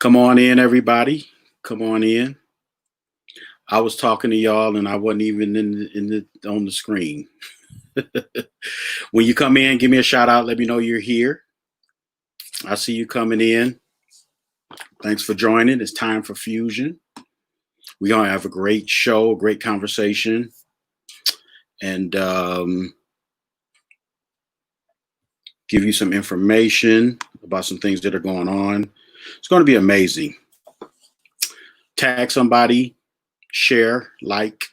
Come on in, everybody. Come on in. I was talking to y'all, and I wasn't even in the on the screen. When you come in, give me a shout out. Let me know you're here. I see you coming in. Thanks for joining. It's time for Fusion. We're gonna have a great show, a great conversation, and give you some information about some things that are going on. It's going to be amazing. Tag somebody, share, like,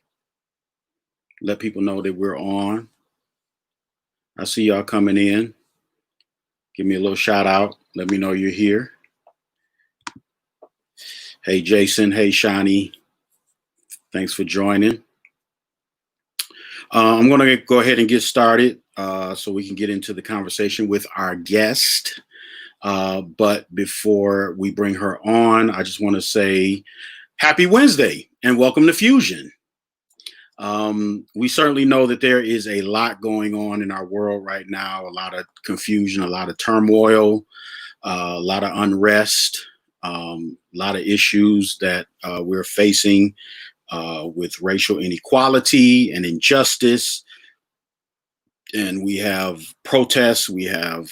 let people know that we're on. I see y'all coming in. Give me a little shout out. Let me know you're here. Hey, Jason. Hey, Shani. Thanks for joining. I'm going to go ahead and get started so we can get into the conversation with our guest. But before we bring her on, I just want to say happy Wednesday and welcome to Fusion. We certainly know that there is a lot going on in our world right now, a lot of confusion, a lot of turmoil, a lot of unrest, a lot of issues that we're facing with racial inequality and injustice. And we have protests, we have,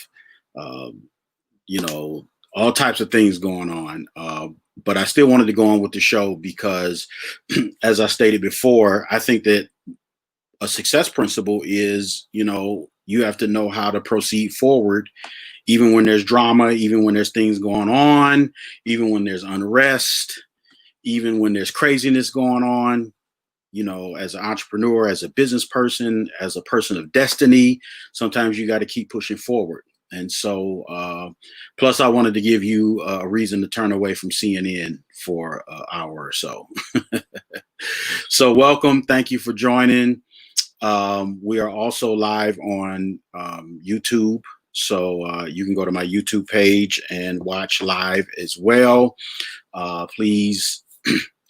all types of things going on. But I still wanted to go on with the show because, as I stated before, I think that a success principle is, you have to know how to proceed forward, even when there's drama, even when there's things going on, even when there's unrest, even when there's craziness going on. As an entrepreneur, as a business person, as a person of destiny, sometimes you got to keep pushing forward. And so, plus I wanted to give you a reason to turn away from CNN for an hour or so. So welcome. Thank you for joining. We are also live on YouTube. So you can go to my YouTube page and watch live as well. Please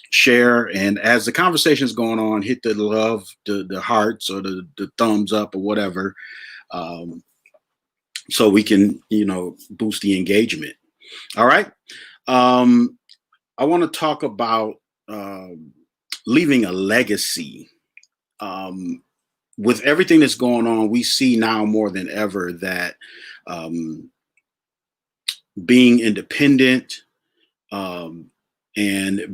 share. And as the conversation is going on, hit the love, the hearts or the thumbs up or whatever. So we can, boost the engagement. All right. I want to talk about leaving a legacy. With everything that's going on, we see now more than ever that being independent and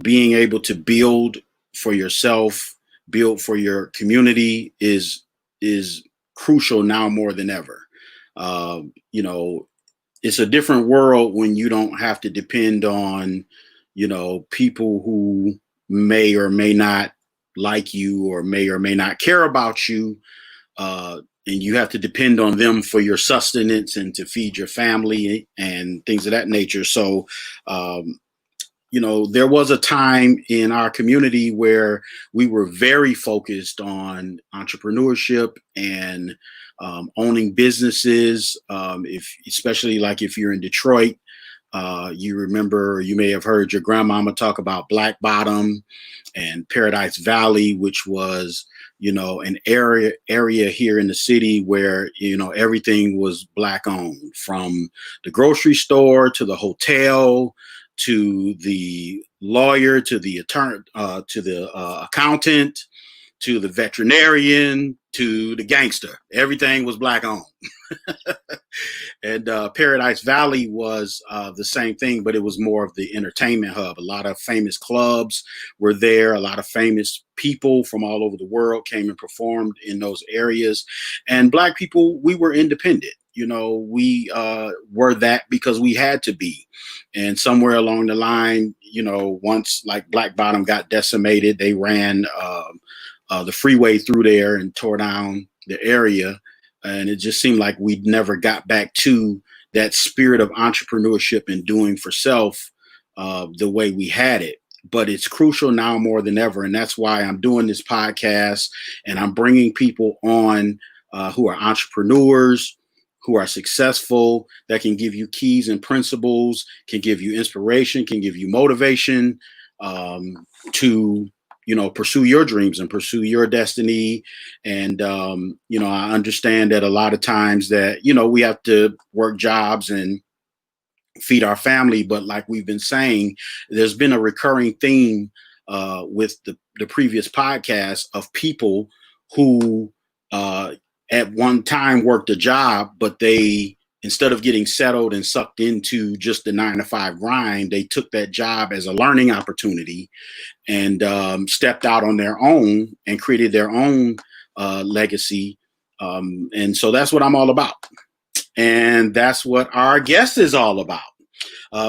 being able to build for yourself, build for your community is crucial now more than ever. It's a different world when you don't have to depend on, people who may or may not like you or may not care about you. And you have to depend on them for your sustenance and to feed your family and things of that nature. So, there was a time in our community where we were very focused on entrepreneurship and owning businesses. Especially like if you're in Detroit, you remember, you may have heard your grandmama talk about Black Bottom and Paradise Valley, which was, an area here in the city where, everything was Black owned, from the grocery store to the hotel, to the lawyer, to the attorney, to the accountant, to the veterinarian, to the gangster. Everything was Black owned. And Paradise Valley was the same thing, but it was more of the entertainment hub. A lot of famous clubs were there. A lot of famous people from all over the world came and performed in those areas. And Black people, we were independent. We were that because we had to be. And somewhere along the line, once like Black Bottom got decimated, they ran the freeway through there and tore down the area. And it just seemed like we never got back to that spirit of entrepreneurship and doing for self the way we had it. But it's crucial now more than ever. And that's why I'm doing this podcast and I'm bringing people on who are entrepreneurs, who are successful, that can give you keys and principles, can give you inspiration, can give you motivation to pursue your dreams and pursue your destiny. And, I understand that a lot of times that, we have to work jobs and feed our family. But like we've been saying, there's been a recurring theme with the previous podcast of people who at one time worked a job, but they, instead of getting settled and sucked into just the 9 to 5 grind, they took that job as a learning opportunity and stepped out on their own and created their own legacy. And so that's what I'm all about. And that's what our guest is all about.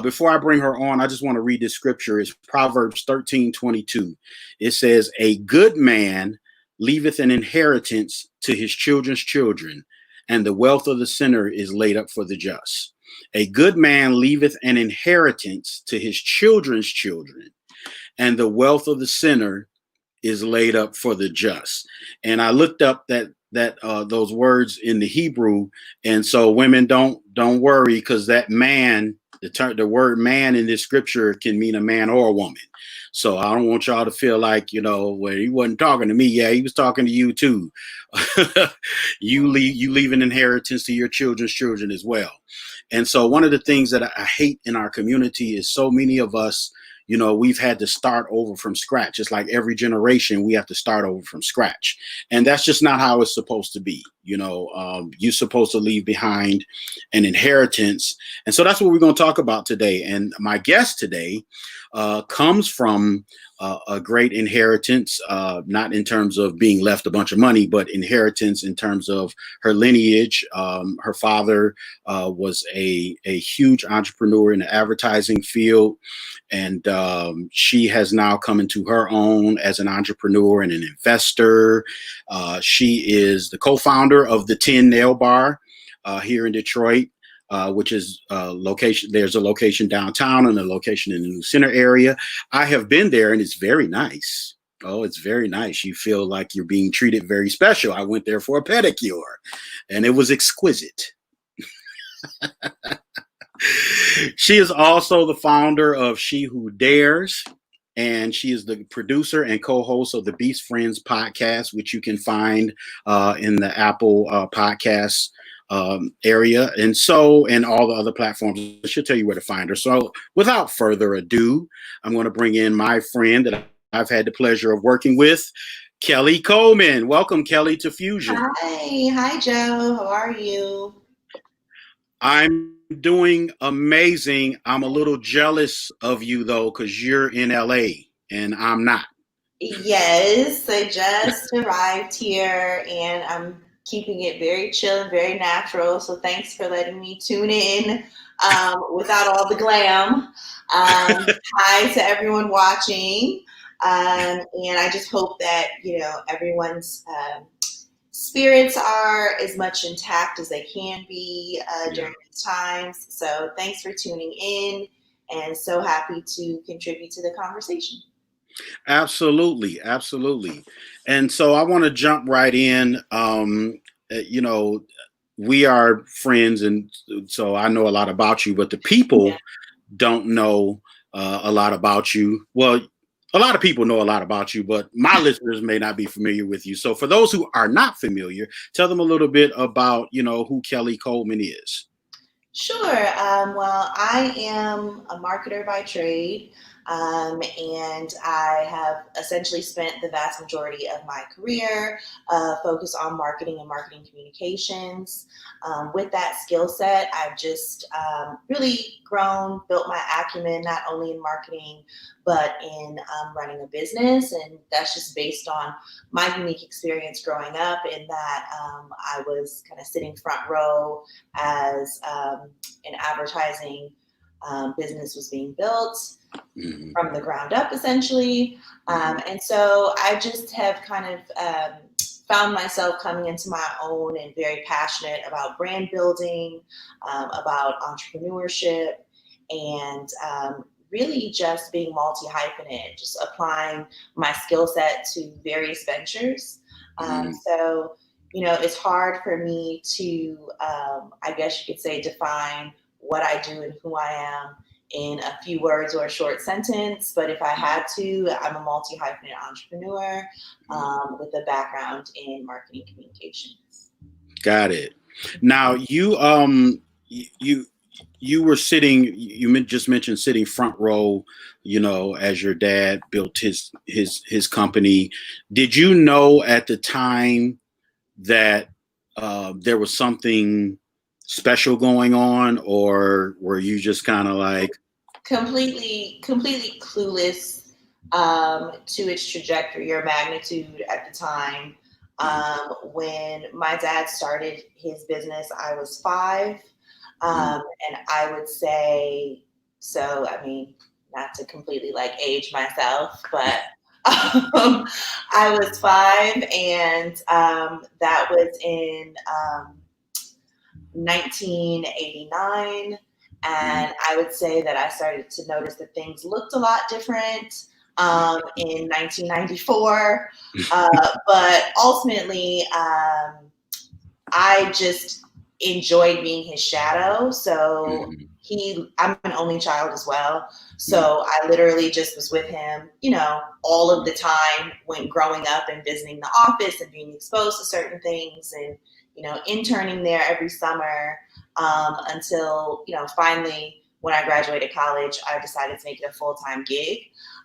Before I bring her on, I just want to read this scripture. It's Proverbs 13:22. It says, "A good man leaveth an inheritance to his children's children, and the wealth of the sinner is laid up for the just." A good man leaveth an inheritance to his children's children, and the wealth of the sinner is laid up for the just. And I looked up that those words in the Hebrew, and so women, don't worry, because that man, the word man in this scripture can mean a man or a woman. So I don't want y'all to feel like, well, he wasn't talking to me. Yeah, he was talking to you too. You leave an inheritance to your children's children as well. And so one of the things that I hate in our community is so many of us, we've had to start over from scratch. It's like every generation we have to start over from scratch. And that's just not how it's supposed to be. You're supposed to leave behind an inheritance. And so that's what we're going to talk about today. And my guest today comes from a great inheritance, not in terms of being left a bunch of money, but inheritance in terms of her lineage. Her father was a huge entrepreneur in the advertising field. And she has now come into her own as an entrepreneur and an investor. She is the co-founder of the 10 Nail Bar here in Detroit, which is location. There's a location downtown and a location in the New Center area. I have been there, and it's very nice. Oh, it's very nice. You feel like you're being treated very special. I went there for a pedicure, and it was exquisite. She is also the founder of She Who Dares, and she is the producer and co-host of the Beast Friends podcast, which you can find in the Apple podcast area, and all the other platforms. She'll tell you where to find her. So without further ado, I'm going to bring in my friend that I've had the pleasure of working with, Kelli Coleman. Welcome, Kelli, to Fusion. Hi, Joe. How are you? I'm doing amazing. I'm a little jealous of you though, because you're in LA and I'm not. Yes, I just arrived here and I'm keeping it very chill and very natural. So thanks for letting me tune in without all the glam. Hi to everyone watching. And I just hope that, everyone's spirits are as much intact as they can be during these times. So thanks for tuning in and so happy to contribute to the conversation. Absolutely, absolutely. And so I want to jump right in. You know, we are friends, and so I know a lot about you, but the people Yeah. don't know a lot about you. Well, a lot of people know a lot about you, but my listeners may not be familiar with you. So for those who are not familiar, tell them a little bit about, who Kelli Coleman is. Sure. Well, I am a marketer by trade, and I have essentially spent the vast majority of my career focused on marketing and marketing communications. With that skill set, I've just really grown, built my acumen not only in marketing but in running a business, and that's just based on my unique experience growing up. In that, I was kind of sitting front row as an advertising business was being built Mhm. from the ground up, essentially. And so I just have kind of found myself coming into my own and very passionate about brand building, about entrepreneurship, and really just being multi hyphenate, just applying my skill set to various ventures. Mhm. So, it's hard for me to, I guess you could say, define what I do and who I am in a few words or a short sentence. But if I had to, I'm a multi hyphenate entrepreneur with a background in marketing communications. Got it. Now you you were sitting, just mentioned sitting front row, as your dad built his company. Did you know at the time that there was something special going on, or were you just kind of like, Completely clueless to its trajectory or magnitude at the time. When my dad started his business, I was 5. mm, And I would say, so, I mean, not to completely like age myself, but I was 5, and that was in 1989. mm, And I would say that I started to notice that things looked a lot different in 1994. But ultimately, I just enjoyed being his shadow. So mm, I'm an only child as well. mm, So I literally just was with him, all of the time when growing up and visiting the office and being exposed to certain things and, interning there every summer until, finally when I graduated college, I decided to make it a full-time gig.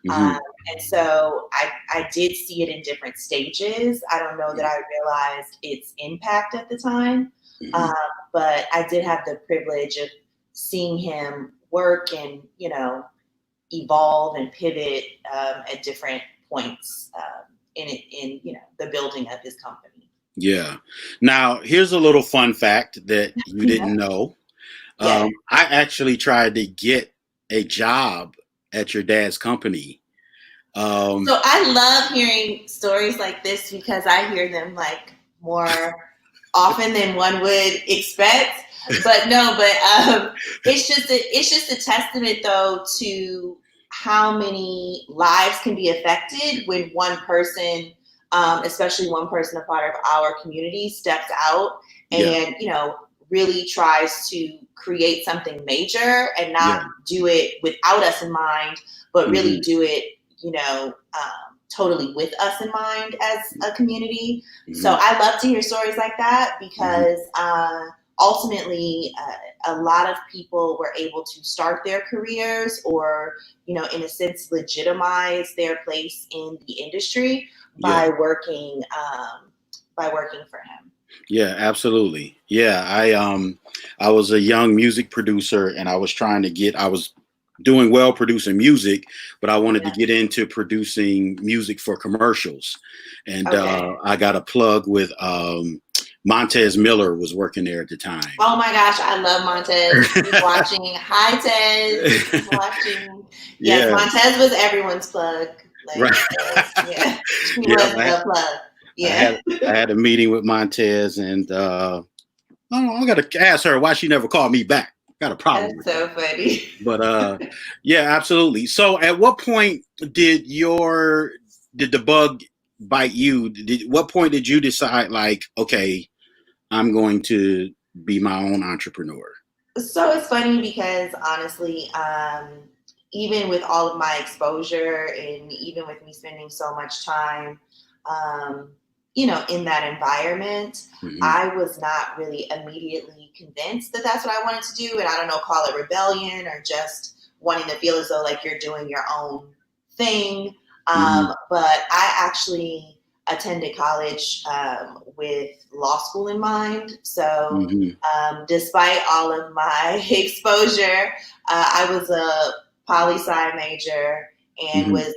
Um, mm, and so I did see it in different stages. I don't know that I realized its impact at the time, mm, um, but I did have the privilege of seeing him work and, evolve and pivot at different points in the building of his company. yeah. Now, here's a little fun fact that you didn't know. Yes. I actually tried to get a job at your dad's company. Um, So I love hearing stories like this because I hear them like more often than one would expect. But no, it's just a testament though to how many lives can be affected when one person, especially one person a part of our community, steps out yeah, and really tries to create something major and not yeah, do it without us in mind, but really hmm, do it totally with us in mind as a community. So hmm, I love to hear stories like that hmm, because ultimately, a lot of people were able to start their careers or, in a sense, legitimize their place in the industry yeah, by working for him. yeah, absolutely. Yeah, I was a young music producer, and I was doing well producing music, but I wanted to Yeah. get into producing music for commercials, and Okay. I got a plug with Montez Miller was working there at the time. Oh my gosh, I love Montez. He's watching. Hi, Tez. He's watching. Yes, Yeah, Montez was everyone's plug. right. Like, so, yeah, she Yeah, was the plug. I Yeah. had I had a meeting with Montez, and I got to ask her why she never called me back. Got a problem That's with her. so funny. But yeah, absolutely. So, at what point did the bug bite you? What point did you decide, like, okay, I'm going to be my own entrepreneur? So it's funny because honestly, even with all of my exposure and even with me spending so much time, um, in that environment, Hmm. I was not really immediately convinced that that's what I wanted to do. And I don't know, call it rebellion or just wanting to feel as though like you're doing your own thing. Hmm. But I actually attended college with law school in mind. So Hmm. despite all of my exposure, I was a poli sci major and Hmm. was,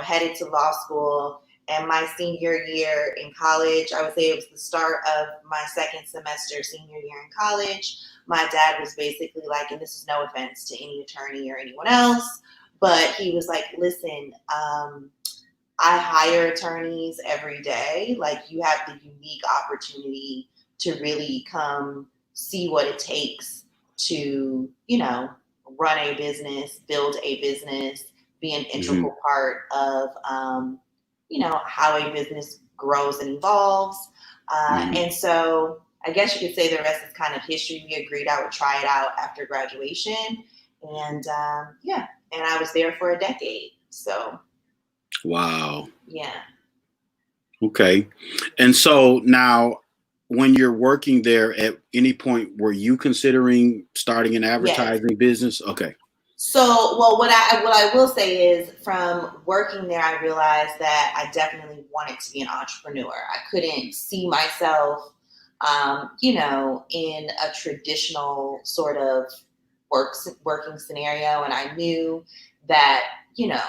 headed to law school. And my senior year in college, I would say it was the start of my second semester, senior year in college. My dad was basically like, and this is no offense to any attorney or anyone else, but he was like, listen, I hire attorneys every day. Like, you have the unique opportunity to really come see what it takes to, run a business, build a business, be an Hmm. integral part of, how a business grows and evolves. Hmm. And so I guess you could say the rest is kind of history. We agreed I would try it out after graduation. And yeah, and I was there for a decade. So Wow. yeah. Okay. And so now, when you're working there, at any point were you considering starting an Yes. advertising business? Okay. So, well, what I will say is, from working there, I realized that I definitely wanted to be an entrepreneur. I couldn't see myself, in a traditional sort of working scenario, and I knew that, you know,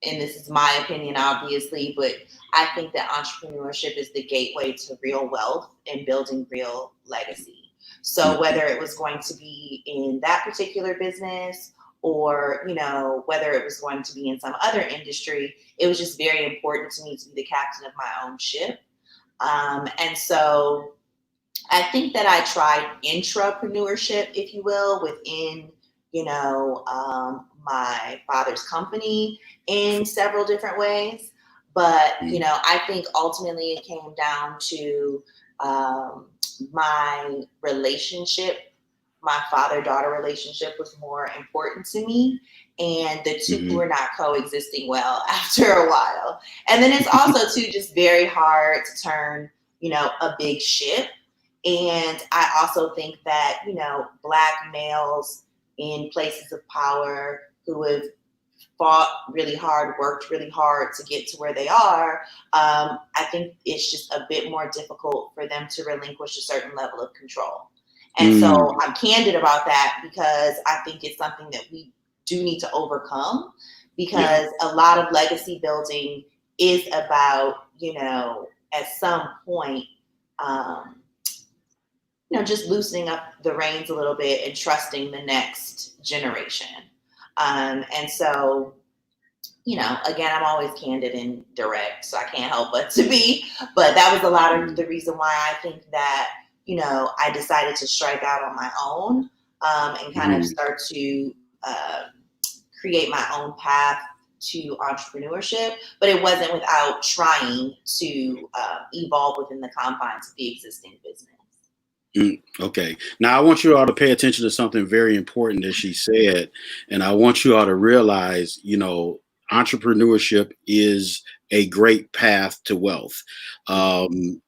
and this is my opinion, obviously, but I think that entrepreneurship is the gateway to real wealth and building real legacy. So Mhm. whether it was going to be in that particular business, or, whether it was going to be in some other industry, it was just very important to me to be the captain of my own ship. And so I think that I tried intrapreneurship, if you will, within, my father's company in several different ways. But, Mhm. I think ultimately it came down to um, my relationship. My father daughter relationship was more important to me. And the two Mhm. were not coexisting well after a while. And then it's also, too, just very hard to turn, a big ship. And I also think that, Black males in places of power who have fought really hard, worked really hard to get to where they are, I think it's just a bit more difficult for them to relinquish a certain level of control. And so Mm. I'm candid about that because I think it's something that we do need to overcome, Yeah. because a lot of legacy building is about, at some point, um, just loosening up the reins a little bit and trusting the next generation. And so, again, I'm always candid and direct, so I can't help but to be. But that was a lot of Mm. the reason why I think that, I decided to strike out on my own, and kind of Mhm. start to create my own path to entrepreneurship. But it wasn't without trying to evolve within the confines of the existing business. Okay. Now I want you all to pay attention to something very important that she said, and I want you all to realize, entrepreneurship is a great path to wealth. Mm-hmm. Um,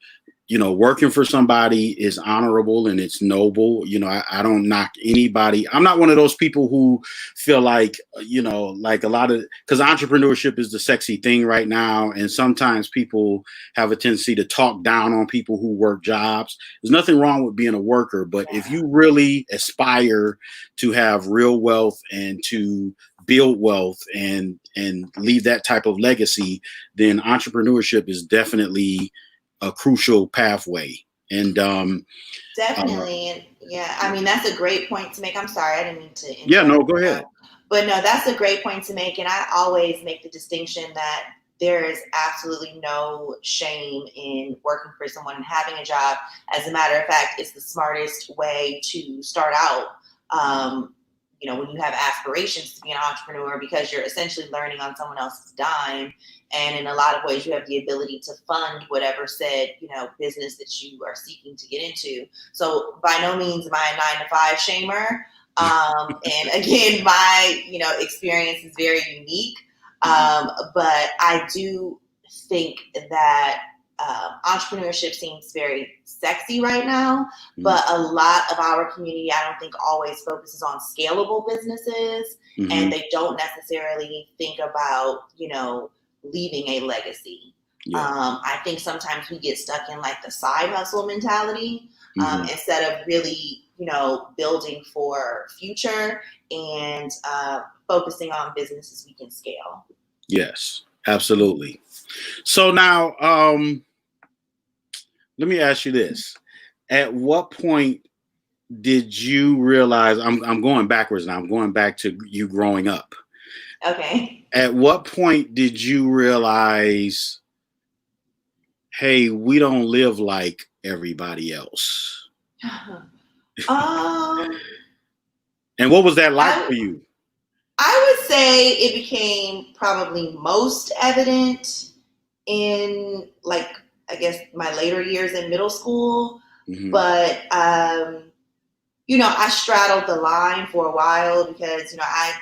working for somebody is honorable and it's noble. I don't knock anybody. I'm not one of those people who feel like, like a lot of, because entrepreneurship is the sexy thing right now. And sometimes people have a tendency to talk down on people who work jobs. There's nothing wrong with being a worker, but if Yeah. you really aspire to have real wealth and to build wealth and leave that type of legacy, then entrepreneurship is definitely a crucial pathway. And uh, Definitely. And yeah, I mean, that's a great point to make. I'm sorry, I didn't mean to yeah, interrupt no, you go ahead. though. But no, that's a great point to make. And I always make the distinction that there is absolutely no shame in working for someone and having a job. As a matter of fact, it's the smartest way to start out. Um, when you have aspirations to be an entrepreneur, because you're essentially learning on someone else's dime, and in a lot of ways, you have the ability to fund whatever said, business that you are seeking to get into. So by no means am I a 9 to 5 shamer. And again, my experience is very unique. Mhm. But I do think that entrepreneurship seems very sexy right now, Mhm. but a lot of our community, I don't think, always focuses on scalable businesses, and Mhm. they don't necessarily think about leaving a legacy. Yeah. I think sometimes we get stuck in like the side hustle mentality, Mhm. instead of really, building for future and focusing on businesses we can scale. Yes, absolutely. So now, let me ask you this: at what point did you realize? I'm going backwards now. I'm going back to you growing up. Okay. At what point did you realize, hey, we don't live like everybody else? um, And what was that like I for you? I would say it became probably most evident in, like, I guess, my later years in middle school. Hmm. But I straddled the line for a while because I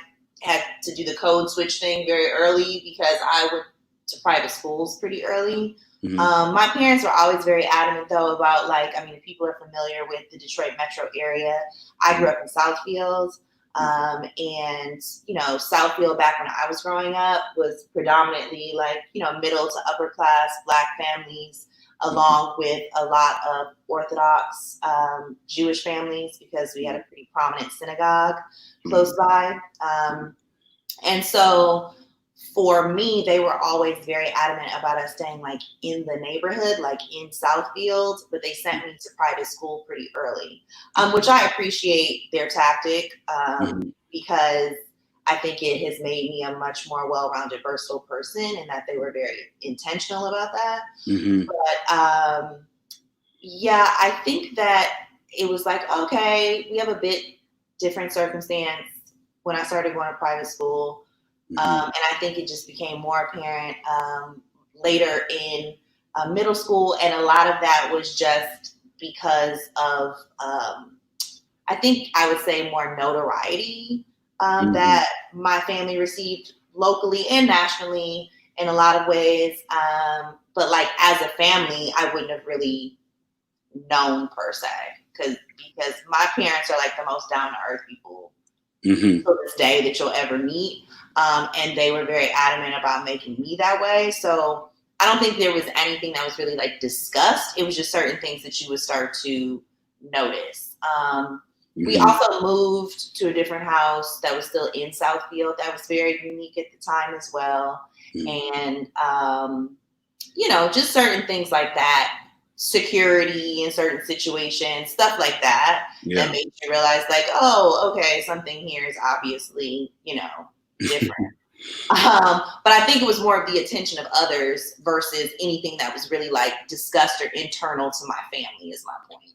had to do the code switch thing very early because I went to private schools pretty early. Hmm. My parents were always very adamant, though, about like, I mean, if people are familiar with the Detroit metro area, I grew up in Southfield. And, Southfield back when I was growing up was predominantly like, middle to upper class Black families, along with a lot of Orthodox Jewish families, because we had a pretty prominent synagogue close by. And so for me, they were always very adamant about us staying like in the neighborhood, like in Southfield, but they sent me to private school pretty early, which I appreciate their tactic, because I think it has made me a much more well-rounded, versatile person, and that they were very intentional about that. Hmm. But yeah, I think that it was like, okay, we have a bit different circumstance when I started going to private school. And I think it just became more apparent later in middle school. And a lot of that was just because of, I think I would say, more notoriety that my family received locally and nationally in a lot of ways. But like as a family, I wouldn't have really known per se, because my parents are like the most down to earth people to this day that you'll ever meet. And they were very adamant about making me that way. So I don't think there was anything that was really like discussed. It was just certain things that you would start to notice. We also moved to a different house that was still in Southfield. That was very unique at the time as well. And, just certain things like that, security in certain situations, stuff like that, that made you realize like, oh, okay, something here is obviously, different. But I think it was more of the attention of others versus anything that was really like discussed or internal to my family, is my point.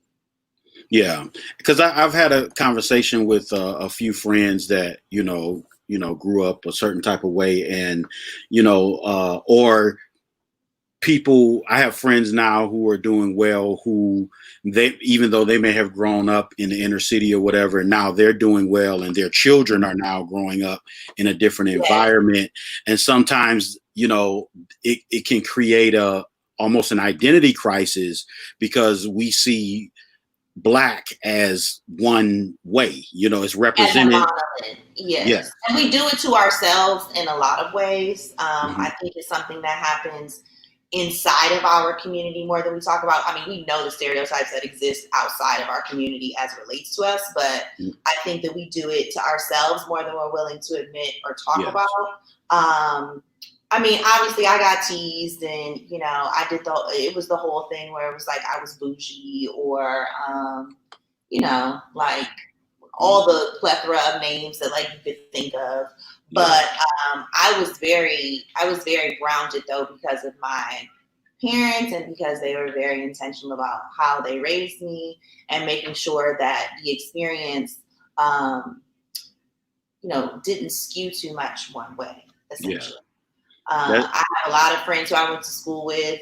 Yeah, because I've had a conversation with a few friends that grew up a certain type of way, and or people. I have friends now who are doing well, who they, even though they may have grown up in the inner city or whatever, and now they're doing well, and their children are now growing up in a different environment, and sometimes it can create almost an identity crisis, because we see Black as one way, it's represented. Yeah. Yes. And we do it to ourselves in a lot of ways. I think it's something that happens inside of our community more than we talk about. I mean, we know the stereotypes that exist outside of our community as it relates to us, but I think that we do it to ourselves more than we're willing to admit or talk about. I mean, obviously I got teased, and, it was the whole thing where it was like I was bougie, or, like all the plethora of names that like you could think of. But I was very grounded, though, because of my parents, and because they were very intentional about how they raised me, and making sure that the experience, didn't skew too much one way, essentially. I have a lot of friends who I went to school with.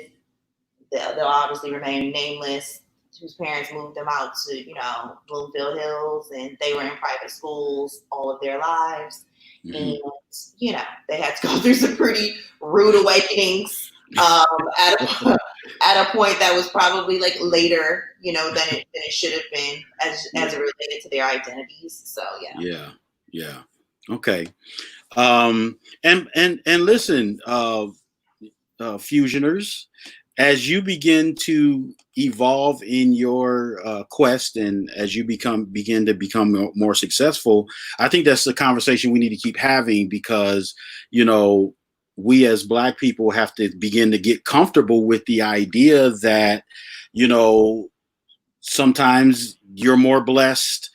They'll obviously remain nameless, whose parents moved them out to, Bloomfield Hills, and they were in private schools all of their lives. And, they had to go through some pretty rude awakenings at a point that was probably like later, than it should have been, as it related to their identities. So, yeah. Yeah. Okay. And listen, fusioners, as you begin to evolve in your quest, and as you begin to become more successful, I think that's the conversation we need to keep having, because we as Black people have to begin to get comfortable with the idea that sometimes you're more blessed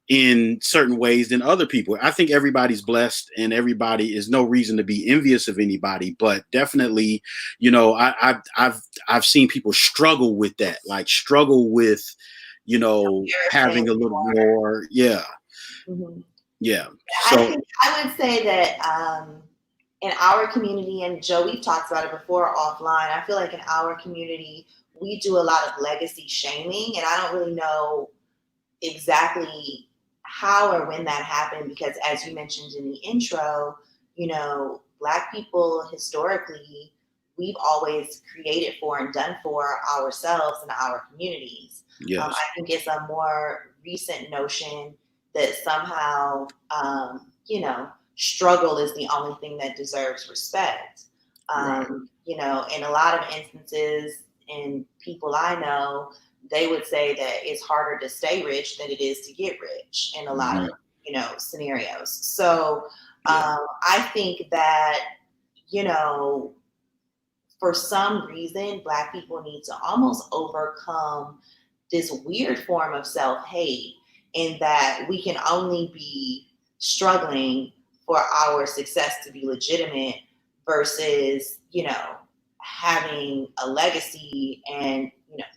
in certain ways than other people. I think everybody's blessed, and everybody is no reason to be envious of anybody, but definitely, I've seen people struggle with that, like struggle with, having a little more. Yeah. Yeah. So I would say that in our community, and Joe, we've talked about it before offline, I feel like in our community, we do a lot of legacy shaming, and I don't really know exactly how or when that happened, because as you mentioned in the intro, Black people historically we've always created for and done for ourselves and our communities. I Yes. think it's a more recent notion that somehow, struggle is the only thing that deserves respect. Right. In a lot of instances, and people I know, they would say that it's harder to stay rich than it is to get rich in a lot of, Hmm. scenarios. So Yeah. I think that, you know, for some reason, Black people need to almost overcome this weird form of self hate, in that we can only be struggling for our success to be legitimate versus, having a legacy and,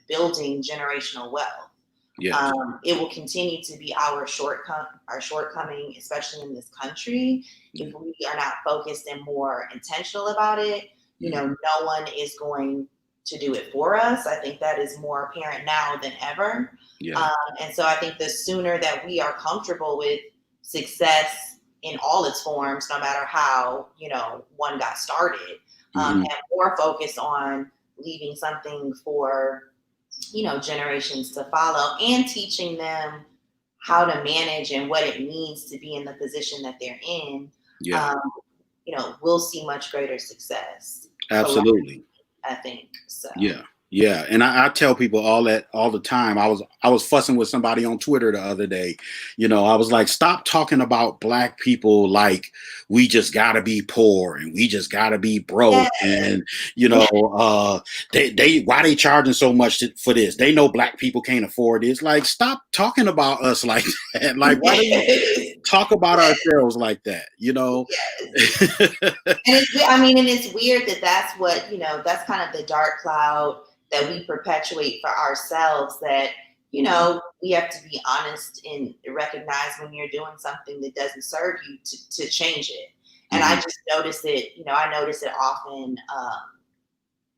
building generational wealth. Yes. It will continue to be our shortcoming, especially in this country, if Yeah. we are not focused and more intentional about it. Mhm. No one is going to do it for us. I think that is more apparent now than ever. Yeah. Um, and so I think the sooner that we are comfortable with success in all its forms, no matter how, one got started, Hmm. and more focused on leaving something for, generations to follow, and teaching them how to manage and what it means to be in the position that they're in, Yeah. um, we'll see much greater success. Absolutely. I think so. Yeah. Yeah. And I tell people all that all the time. I was fussing with somebody on Twitter the other day. I was like, stop talking about black people like we just gotta be poor and we just gotta be broke. Yeah, And they why they charging so much for this? They know black people can't afford this. Like, stop talking about us like that. Like, why do we yes, talk about ourselves like that? yes. And it's weird that that's what, that's kind of the dark cloud that we perpetuate for ourselves, that, we have to be honest and recognize when you're doing something that doesn't serve you, to change it. And I Mhm. just notice it, I notice it often,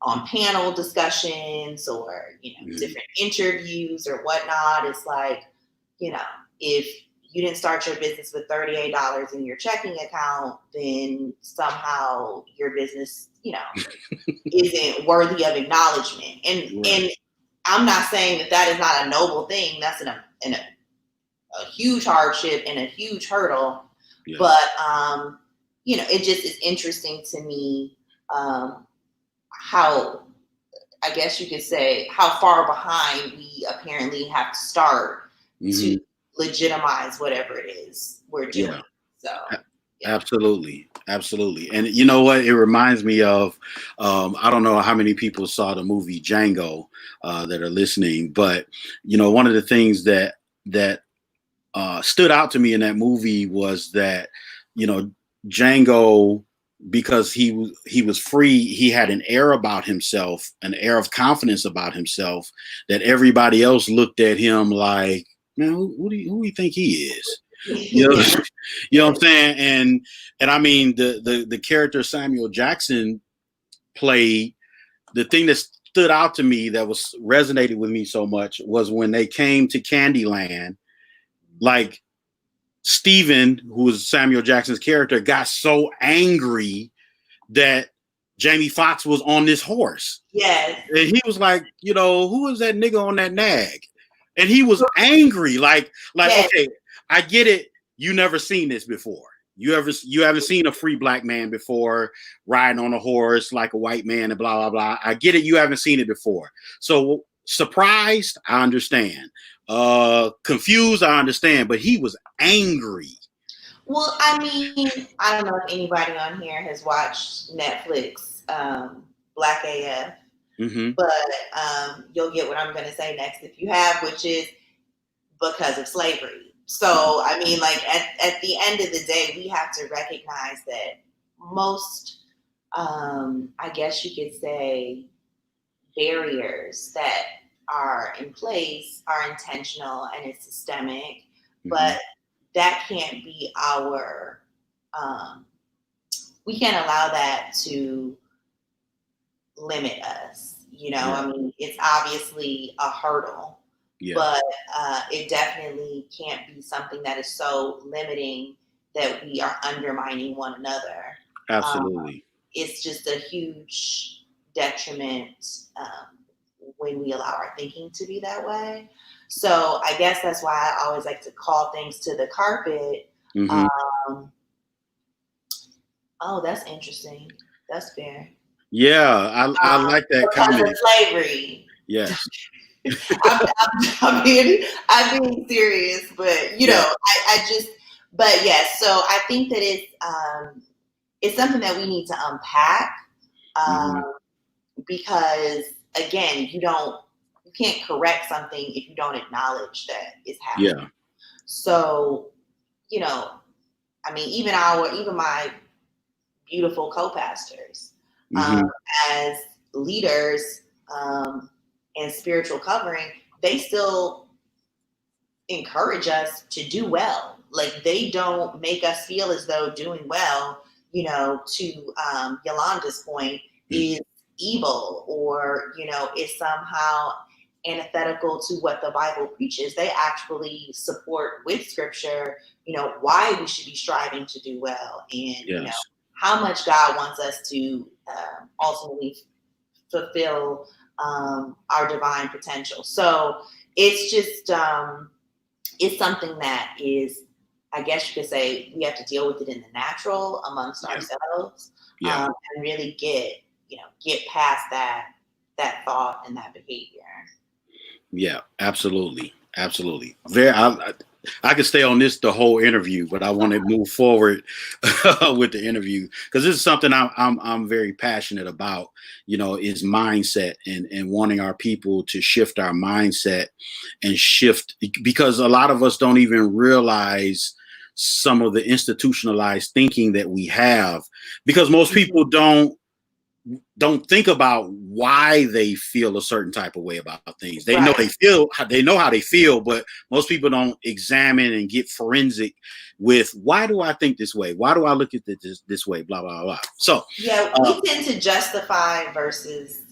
on panel discussions, or, Mhm. different interviews or whatnot. It's like, if you didn't start your business with $38 in your checking account, then somehow your business, isn't worthy of acknowledgement. And Right. I'm not saying that that is not a noble thing. That's a huge hardship and a huge hurdle. Yeah. But it just is interesting to me, how, I guess you could say, how far behind we apparently have to start to Mhm. legitimize whatever it is we're doing. Yeah. So, A- yeah. Absolutely, absolutely. And you know what? It reminds me of I don't know how many people saw the movie Django that are listening, but one of the things that stood out to me in that movie was that you know Django, because he was free, he had an air about himself, an air of confidence about himself, that everybody else looked at him like, man, who do you think he is? You know, Yes, you know what yes, I'm saying? And I mean the character Samuel Jackson played, the thing that stood out to me that was resonated with me so much was when they came to Candyland, like Steven, who was Samuel Jackson's character, got so angry that Jamie Foxx was on this horse. yes, And he was like, who is that nigga on that nag? And he was angry, like, yes, okay, I get it. You never seen this before. You haven't seen a free black man before riding on a horse like a white man and blah blah blah. I get it. You haven't seen it before. So surprised, I understand. Confused, I understand. But he was angry. Well, I don't know if anybody on here has watched Netflix, Black AF, Hmm. but you'll get what I'm going to say next if you have, which is because of slavery. So, like, at the end of the day, we have to recognize that most, I guess you could say, barriers that are in place are intentional and it's systemic, Hmm. but that can't be um, we can't allow that to limit us. Yeah. It's obviously a hurdle, Yeah. but it definitely can't be something that is so limiting that we are undermining one another. Um, Absolutely. it's just a huge. detriment when we allow our thinking to be that way. So I guess that's why I always like to call things to the carpet. Mm-hmm. Um, oh, that's interesting. That's fair. Yeah, I like that Because of comment. slavery. Yes. I'm being serious, but you Yeah. know, I just, but yes. So I think that it's something that we need to unpack Mm-hmm. um, because again, you can't correct something if you don't acknowledge that it's happening. Yeah. So you know, I mean, even my beautiful co-pastors um, Mm-hmm. as leaders and spiritual covering, they still encourage us to do well. Like they don't make us feel as though doing well, to Yolanda's point, is evil or, is somehow antithetical to what the Bible preaches. They actually support with scripture, why we should be striving to do well and, Yes. how much God wants us to ultimately fulfill our divine potential. So it's just, it's something that is, I guess you could say, we have to deal with it in the natural amongst Yeah. ourselves, Yeah. and really get past that thought and that behavior. Yeah. Absolutely. Absolutely. I could stay on this the whole interview, but I want to move forward with the interview because this is something I'm very passionate about. Is mindset and wanting our people to shift our mindset and shift because a lot of us don't even realize some of the institutionalized thinking that we have because most people don't think about why they feel a certain type of way about things. Right. They know how they feel, but most people don't examine and get forensic with why do I think this way? Why do I look at this way? Blah blah blah. So Yeah, we tend to justify versus,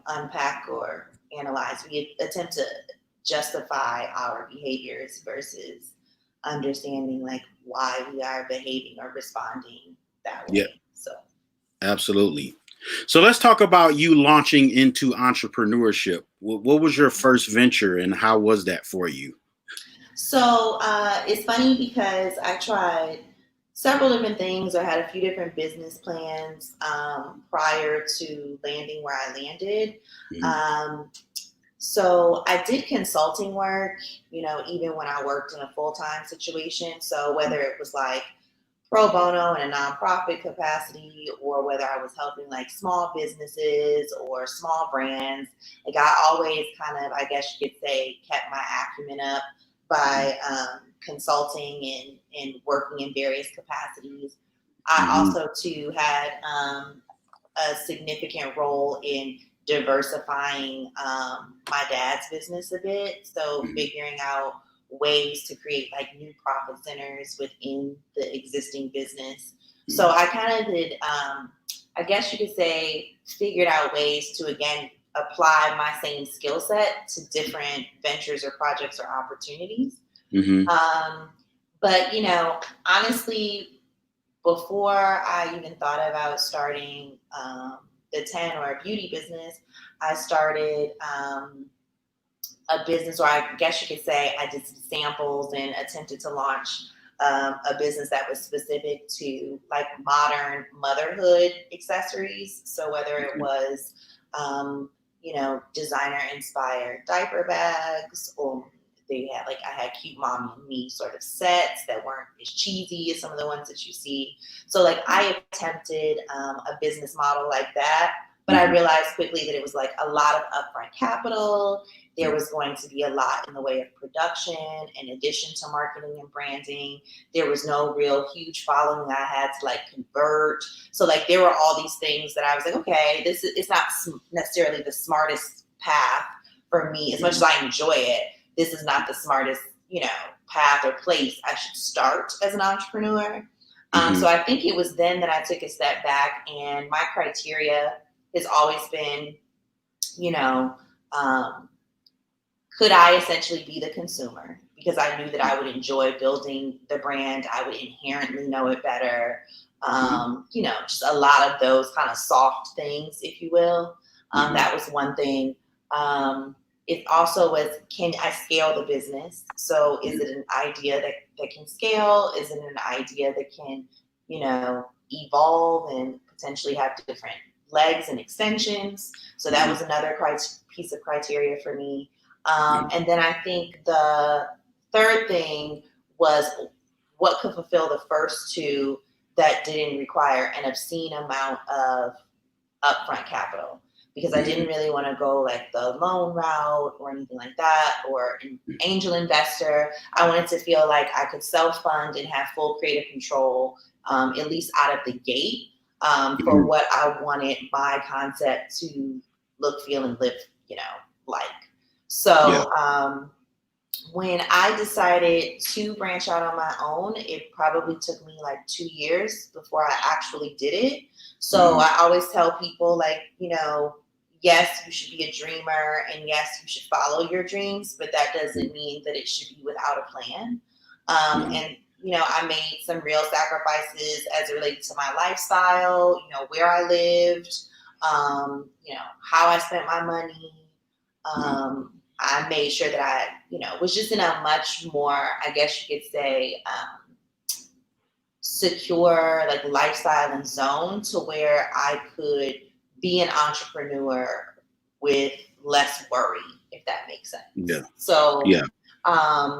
unpack or analyze. We attempt to justify our behaviors versus understanding like why we are behaving or responding that yeah, way. So absolutely. So let's talk about you launching into entrepreneurship. What was your first venture and how was that for you? it's funny because I tried several different things or had a few different business plans prior to landing where I landed. Mhm. Um, so I did consulting work, even when I worked in a full time situation. So whether it was like pro bono in a nonprofit capacity or whether I was helping like small businesses or small brands, like I always kind of, I guess you could say, kept my acumen up by consulting and working in various capacities. I Mhm. also too had a significant role in diversifying my dad's business a bit. So Mhm. figuring out ways to create like new profit centers within the existing business. So Mhm. I kind of did, I guess you could say, figured out ways to again apply my same skill set to different ventures or projects or opportunities. Mhm. Um, but honestly, before I even thought about starting the 10 or a beauty business, I started a business, or I guess you could say I did some samples and attempted to launch a business that was specific to like modern motherhood accessories. So whether it Okay. was, designer inspired diaper bags, or they had like I had cute mommy and me sort of sets that weren't as cheesy as some of the ones that you see. So like I attempted a business model like that, but I Mhm. realized quickly that it was like a lot of upfront capital. There was going to be a lot in the way of production, in addition to marketing and branding. There was no real huge following I had to like convert. So like there were all these things that I was like, okay, this is it's not necessarily the smartest path for me. As much as Mhm. I enjoy it, this is not the smartest, path or place I should start as an entrepreneur. So Mhm. I think it was then that I took a step back, and my criteria has always been, you know, um, could I essentially be the consumer? because I knew that I would enjoy building the brand. I would inherently know it better. Mhm. Just a lot of those kind of soft things, if you will. Mhm. That was one thing. Um, it also was, can I scale the business? So is Yeah. it an idea that can scale? Is it an idea that can, evolve and potentially have different legs and extensions? So that Mhm. was another piece of criteria for me. Yeah. And then I think the third thing was what could fulfill the first two that didn't require an obscene amount of upfront capital, because I Mhm. didn't really want to go like the loan route or anything like that, or an angel investor. I wanted to feel like I could self fund and have full creative control, at least out of the gate, for Mhm. what I wanted my concept to look, feel, and live, like. Yeah. So, when I decided to branch out on my own, it probably took me like 2 years before I actually did it. So Mhm. I always tell people, like, yes, you should be a dreamer, and yes, you should follow your dreams, but that Mhm. doesn't mean that it should be without a plan. Mhm. And, I made some real sacrifices as it related to my lifestyle, where I lived, how I spent my money. Mhm. I made sure that I, was just in a much more, I guess you could say, secure like lifestyle and zone to where I could be an entrepreneur with less worry, if that makes Yeah. sense. So, Yeah.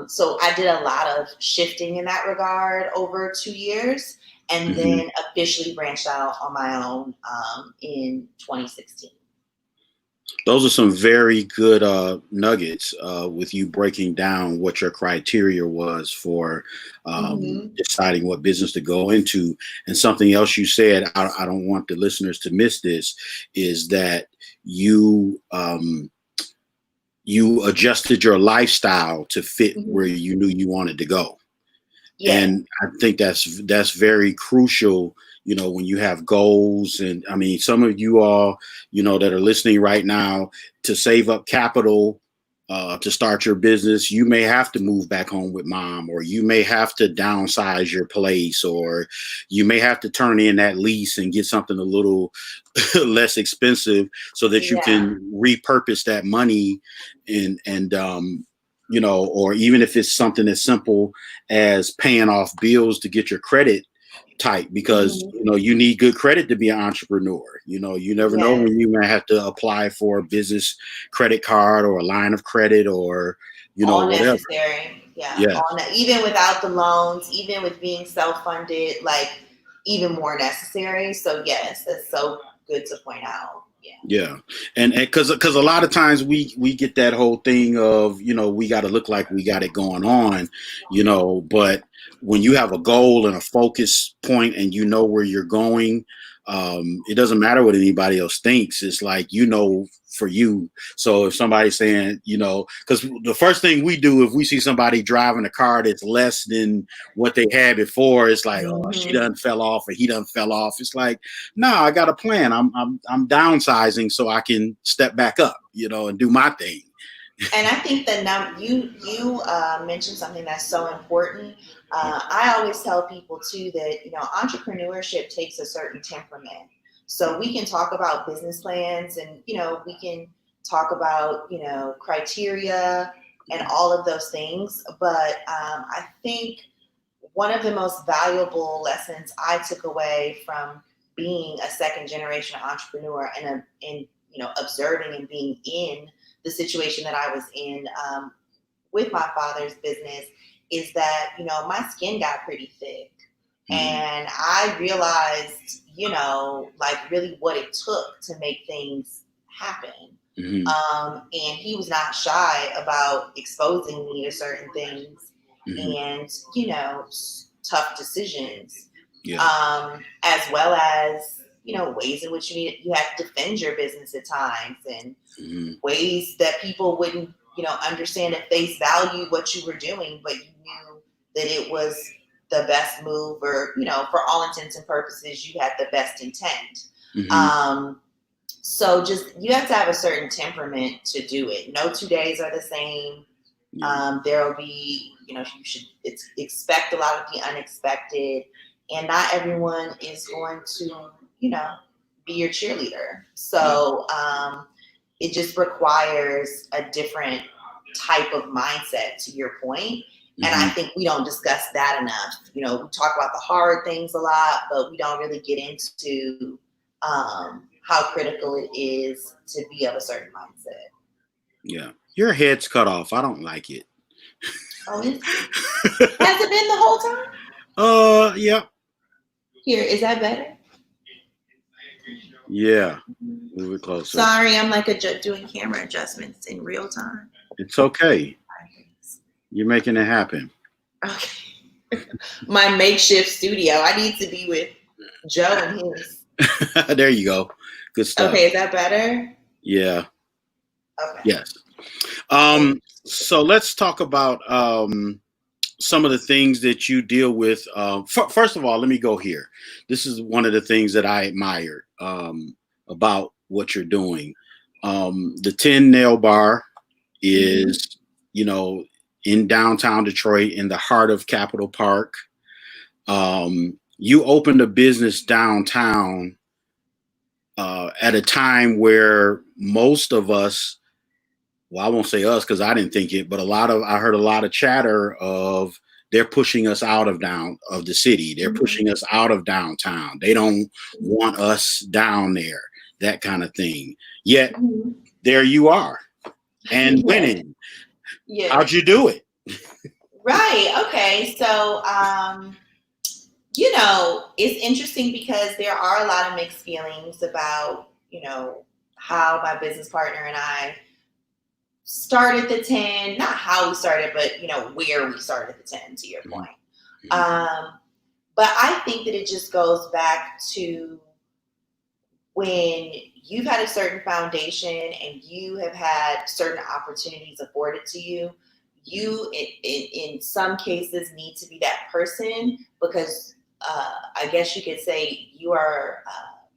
so I did a lot of shifting in that regard over 2 years, and Mhm. then officially branched out on my own in 2016. Those are some very good nuggets with you breaking down what your criteria was for Mm-hmm. deciding what business to go into. And something else you said, I don't want the listeners to miss this, is that you you adjusted your lifestyle to fit where Mm-hmm. you knew you wanted to go. Yeah. And I think that's very crucial, when you have goals. And I mean, some of you all, that are listening right now, to save up capital to start your business, you may have to move back home with mom, or you may have to downsize your place, or you may have to turn in that lease and get something a little less expensive so that you Yeah. can repurpose that money. And or even if it's something as simple as paying off bills to get your credit tight, because Mm-hmm. you need good credit to be an entrepreneur. You never know Yes. when you may have to apply for a business credit card or a line of credit, or All whatever. necessary. Yeah. Yes. Even without the loans, even with being self funded, like even more necessary. So yes, that's so good to point out. Yeah. Yeah, and because a lot of times we get that whole thing of, we got to look like we got it going on, but when you have a goal and a focus point and you know where you're going, it doesn't matter what anybody else thinks. It's like, for you. So if somebody's saying, because the first thing we do if we see somebody driving a car that's less than what they had before, it's like, oh, she Mm-hmm. done fell off or he done fell off. It's like, no, I got a plan. I'm downsizing so I can step back up, and do my thing. And I think that now you mentioned something that's so important. I always tell people too that entrepreneurship takes a certain temperament. So we can talk about business plans, and we can talk about criteria and all of those things. But I think one of the most valuable lessons I took away from being a second generation entrepreneur, and observing and being in the situation that I was in, with my father's business, is that my skin got pretty thick, Mm-hmm. and I realized like really what it took to make things happen. Mm-hmm. And he was not shy about exposing me to certain things, Mm-hmm. and tough decisions, Yeah. as well as ways in which you have to defend your business at times, and Mm-hmm. ways that people wouldn't understand at face value what you were doing, but you knew that it was the best move, or for all intents and purposes you had the best intent. Mm-hmm. So just, you have to have a certain temperament to do it. No 2 days are the same. Yeah. There will be, you should expect a lot of the unexpected, and not everyone is going to, be your cheerleader. Yeah. So it just requires a different type of mindset, to your point. And I Hmm. think we don't discuss that enough. We talk about the hard things a lot, but we don't really get into how critical it is to be of a certain mindset. Yeah. Your head's cut off. I don't like it. Oh, is it? Has it been the whole time? Yeah. Here, is that better? Yeah. Move it closer. Sorry, I'm like doing camera adjustments in real time. It's okay. You're making it happen. Okay. My makeshift studio. I need to be with Joe and his. There you go. Good stuff. Okay, is that better? Yeah. Okay. Yes. So let's talk about some of the things that you deal with. First of all, let me go here. This is one of the things that I admired about what you're doing. The 10 Nail Bar is, in downtown Detroit, in the heart of Capitol Park. You opened a business downtown at a time where most of us, well, I won't say us because I didn't think it, but I heard a lot of chatter of they're pushing us out of the city. They're pushing us out of downtown. They don't want us down there, that kind of thing. Yet there you are and winning. Yeah. How'd you do it? Right. Okay. So, it's interesting because there are a lot of mixed feelings about, how my business partner and I started the 10, not how we started, but, where we started the 10, to your point. But I think that it just goes back to when you've had a certain foundation and you have had certain opportunities afforded to you, you in some cases need to be that person because I guess you could say you are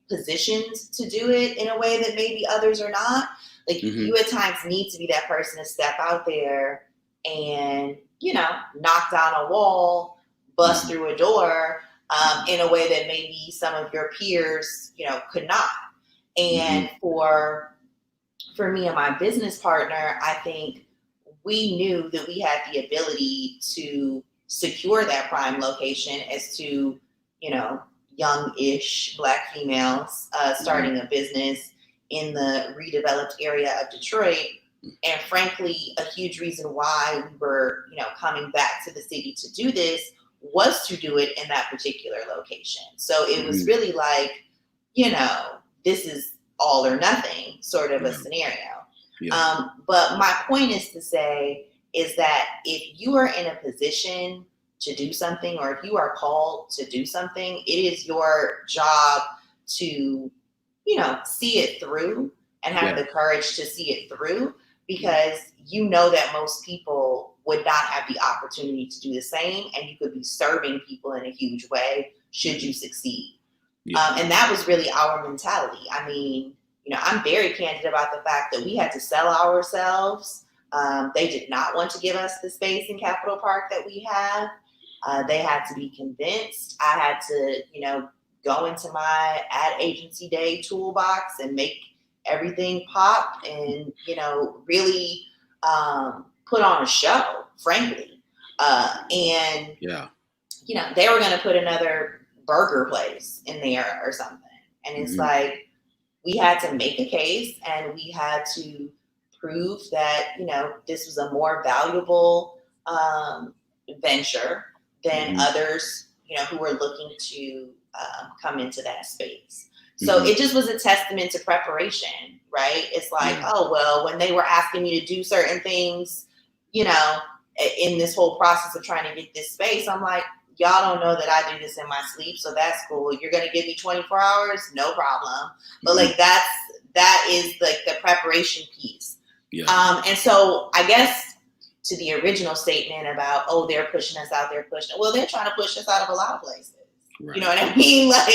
positioned to do it in a way that maybe others are not. Like you at times need to be that person to step out there and, knock down a wall, bust through a door in a way that maybe some of your peers, could not. And for me and my business partner, I think we knew that we had the ability to secure that prime location as to, young-ish Black females starting a business in the redeveloped area of Detroit. And frankly, a huge reason why we were, coming back to the city to do this was to do it in that particular location. So it was really like, this is all or nothing sort of a scenario. Yeah. But my point is to say is that if you are in a position to do something or if you are called to do something, it is your job to, see it through and have the courage to see it through because you know that most people would not have the opportunity to do the same and you could be serving people in a huge way should you succeed. And that was really our mentality. I mean, I'm very candid about the fact that we had to sell ourselves. They did not want to give us the space in Capitol Park that we have. They had to be convinced. I had to, go into my ad agency day toolbox and make everything pop and, really put on a show, frankly. And they were going to put another burger place in there or something. And it's like, we had to make a case and we had to prove that, this was a more valuable venture than others, who were looking to come into that space. So it just was a testament to preparation, right? It's like, oh, well, when they were asking me to do certain things, in this whole process of trying to get this space, I'm like, y'all don't know that I do this in my sleep, so that's cool. You're going to give me 24 hours? No problem. But like that is like the preparation piece. Yeah. And so I guess to the original statement about, oh, they're pushing us out, they're trying to push us out of a lot of places. Right. You know what I mean? Like,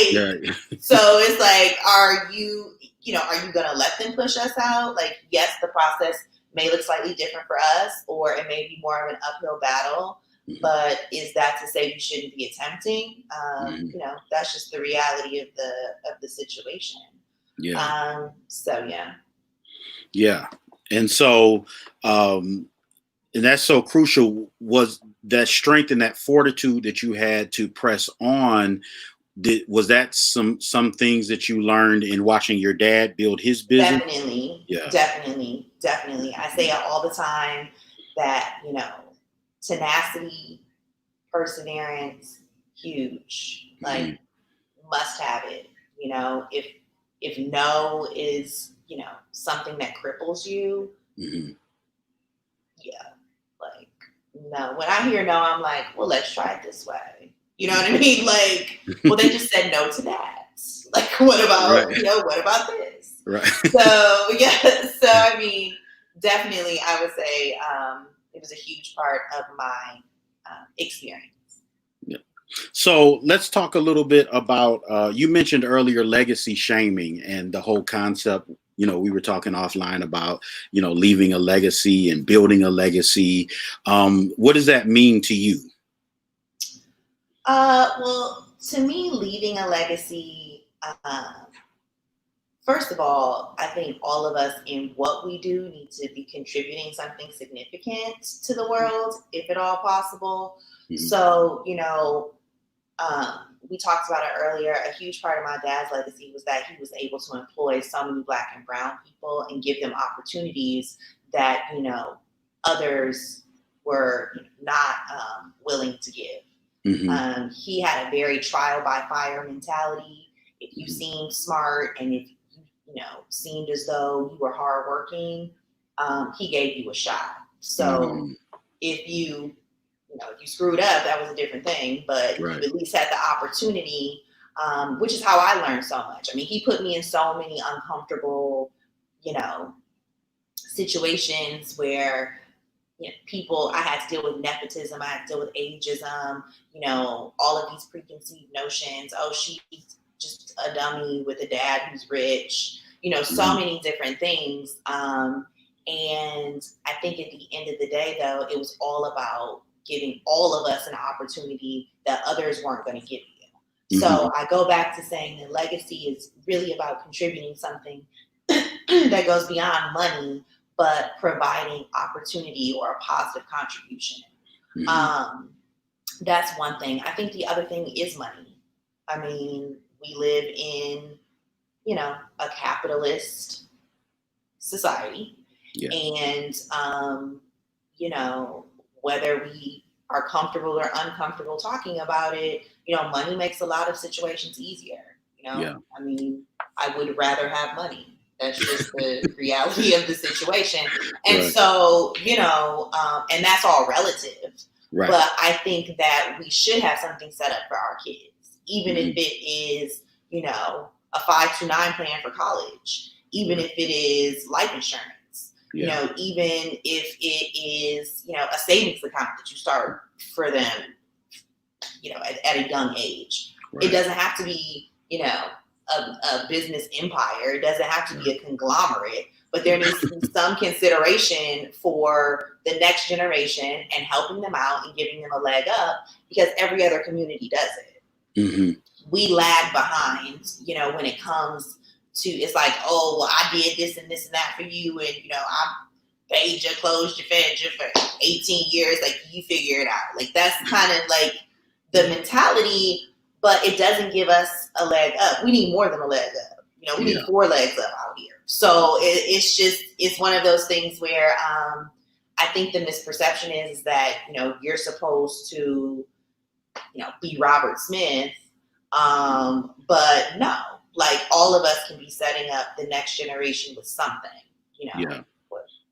so it's like, are you going to let them push us out? Like, yes, the process may look slightly different for us, or it may be more of an uphill battle. But is that to say you shouldn't be attempting? Mhm. That's just the reality of the situation. Yeah. So yeah. Yeah. And so, um, and that's so crucial. Was that strength and that fortitude that you had to press on? Was that some things that you learned in watching your dad build his business? Definitely, Yeah. definitely, definitely. I say it all the time that, tenacity, perseverance, huge. Like, Hmm. must have it. If no is, something that cripples you, Hmm. yeah, like no. When I hear no, I'm like, well, let's try it this way. You know what I mean? Like, well, they just said no to that. Like, Right. what about this? Right. So yeah, so I mean, definitely, I would say it was a huge part of my experience. Yeah. So let's talk a little bit about. You mentioned earlier legacy shaming and the whole concept. We were talking offline about leaving a legacy and building a legacy. What does that mean to you? Well, to me, leaving a legacy. First of all, I think all of us in what we do need to be contributing something significant to the world, if at all possible. Mhm. So, we talked about it earlier. A huge part of my dad's legacy was that he was able to employ so many Black and Brown people and give them opportunities that, others were not willing to give. Mhm. He had a very trial by fire mentality. If you Mhm. seemed smart and if seemed as though you were hardworking, he gave you a shot. So Mhm. if if you screwed up, that was a different thing. But you Right. at least had the opportunity, which is how I learned so much. I mean, he put me in so many uncomfortable, you know, situations where people I had to deal with nepotism, I had to deal with ageism, all of these preconceived notions. Oh, she's just a dummy with a dad who's rich, so Mhm. many different things. And I think at the end of the day, though, it was all about giving all of us an opportunity that others weren't going to give you. Mhm. So I go back to saying that legacy is really about contributing something that goes beyond money, but providing opportunity or a positive contribution. Mhm. Um, that's one thing. I think the other thing is money. I mean, we live in, a capitalist society. Yeah. And, whether we are comfortable or uncomfortable talking about it, money makes a lot of situations easier. Yeah. I mean, I would rather have money. That's just the reality of the situation. And Right. so, and that's all relative. Right. But I think that we should have something set up for our kids, even if Mhm. it is, a 529 plan for college, even Right. if it is life insurance, Yeah. even if it is, a savings account that you start for them, at a young age. It Right. doesn't have to be, a business empire. It doesn't have to be Right. a conglomerate, but there needs to be some consideration for the next generation and helping them out and giving them a leg up because every other community does it. Mhm. We lag behind, when it comes to it's like, oh, well, I did this and this and that for you, and I paid you, closed you, fed you for 18 years. Like you figure it out. Like that's kind of like the mentality, but it doesn't give us a leg up. We need more than a leg up. We need Yeah. 4 legs up out here. So it's one of those things where I think the misperception is that you're supposed to be Robert Smith. But no, like all of us can be setting up the next generation with something, you know. Yeah.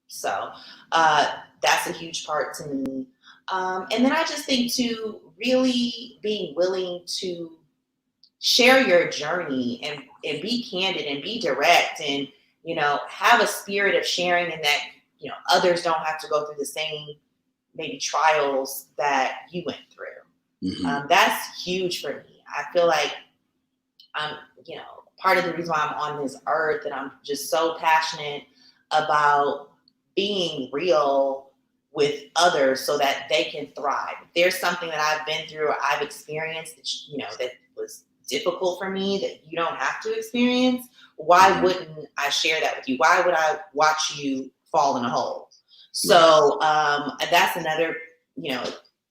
So that's a huge part to me. And then I just think too, really being willing to share your journey and be candid and be direct and, have a spirit of sharing and that, others don't have to go through the same maybe trials that you went through. Mhm. That's huge for me. I feel like I'm, part of the reason why I'm on this earth and I'm just so passionate about being real with others so that they can thrive. If there's something that I've been through or I've experienced that, that was difficult for me that you don't have to experience, why Mhm. wouldn't I share that with you? Why would I watch you fall in a hole? Right. So that's another, you know,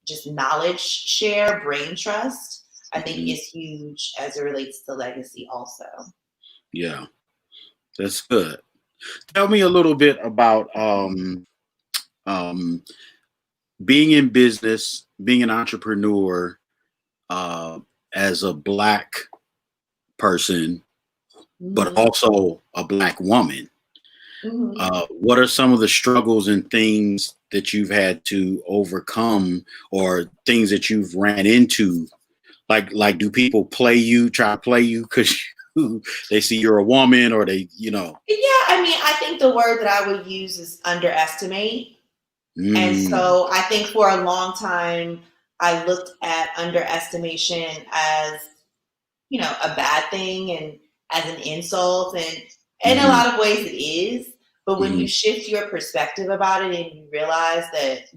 just knowledge share, brain trust, I think Mhm. is huge as it relates to legacy also. Yeah, that's good. Tell me a little bit about um, being in business, being an entrepreneur, uh, as a black person, but Hmm. also a black woman. Hmm. What are some of the struggles and things that you've had to overcome, or things that you've ran into? Like, do people try to play you because they see you're a woman, or they. Yeah, I mean, I think the word that I would use is underestimate. And Mm, so I think for a long time, I looked at underestimation as, a bad thing and as an insult. And in a hmm lot of ways it is. But when hmm you shift your perspective about it and you realize that,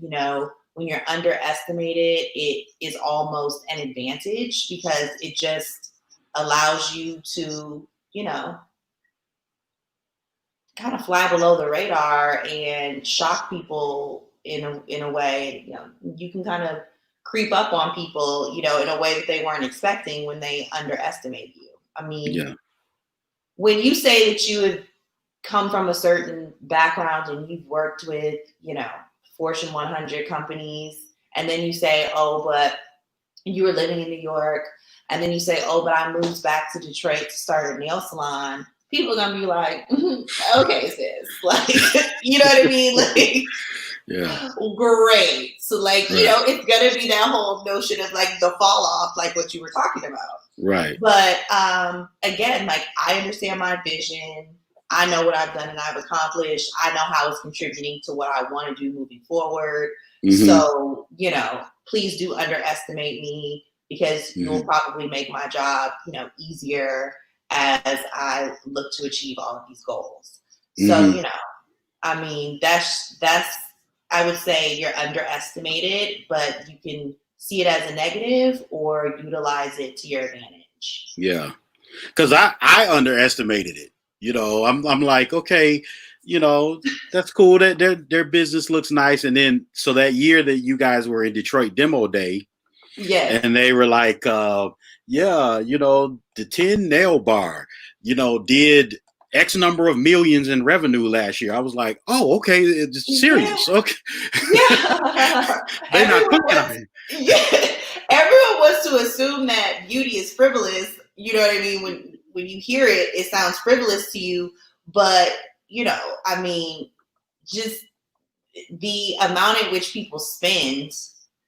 when you're underestimated, it is almost an advantage because it just allows you to, kind of fly below the radar and shock people in a way. You can kind of creep up on people, in a way that they weren't expecting when they underestimate you. I mean, Yeah. when you say that you have come from a certain background and you've worked with, Fortune 100 companies, and then you say, oh, but you were living in New York, and then you say, oh, but I moved back to Detroit to start a nail salon, people are gonna be like, okay, sis, like, you know what I mean? Like, Yeah. great. So, like, Right. it's gonna be that whole notion of like the fall off, like what you were talking about. Right. But again, like, I understand my vision. I know what I've done and I've accomplished. I know how it's contributing to what I want to do moving forward. hmm So, please do underestimate me because you'll hmm probably make my job, easier as I look to achieve all of these goals. So, hmm I mean, that's I would say you're underestimated, but you can see it as a negative or utilize it to your advantage. Yeah. Because I underestimated it. I'm like, okay, that's cool. That their business looks nice. And then so that year that you guys were in Detroit demo day, Yes. and they were like, yeah, the 10 nail bar, did X number of millions in revenue last year. I was like, oh, okay, it's Yeah. serious. Okay. Yeah. They not Everyone playing on wants it. yeah. Everyone wants to assume that beauty is frivolous. You know what I mean? When you hear it, it sounds frivolous to you, but I mean, just the amount in which people spend,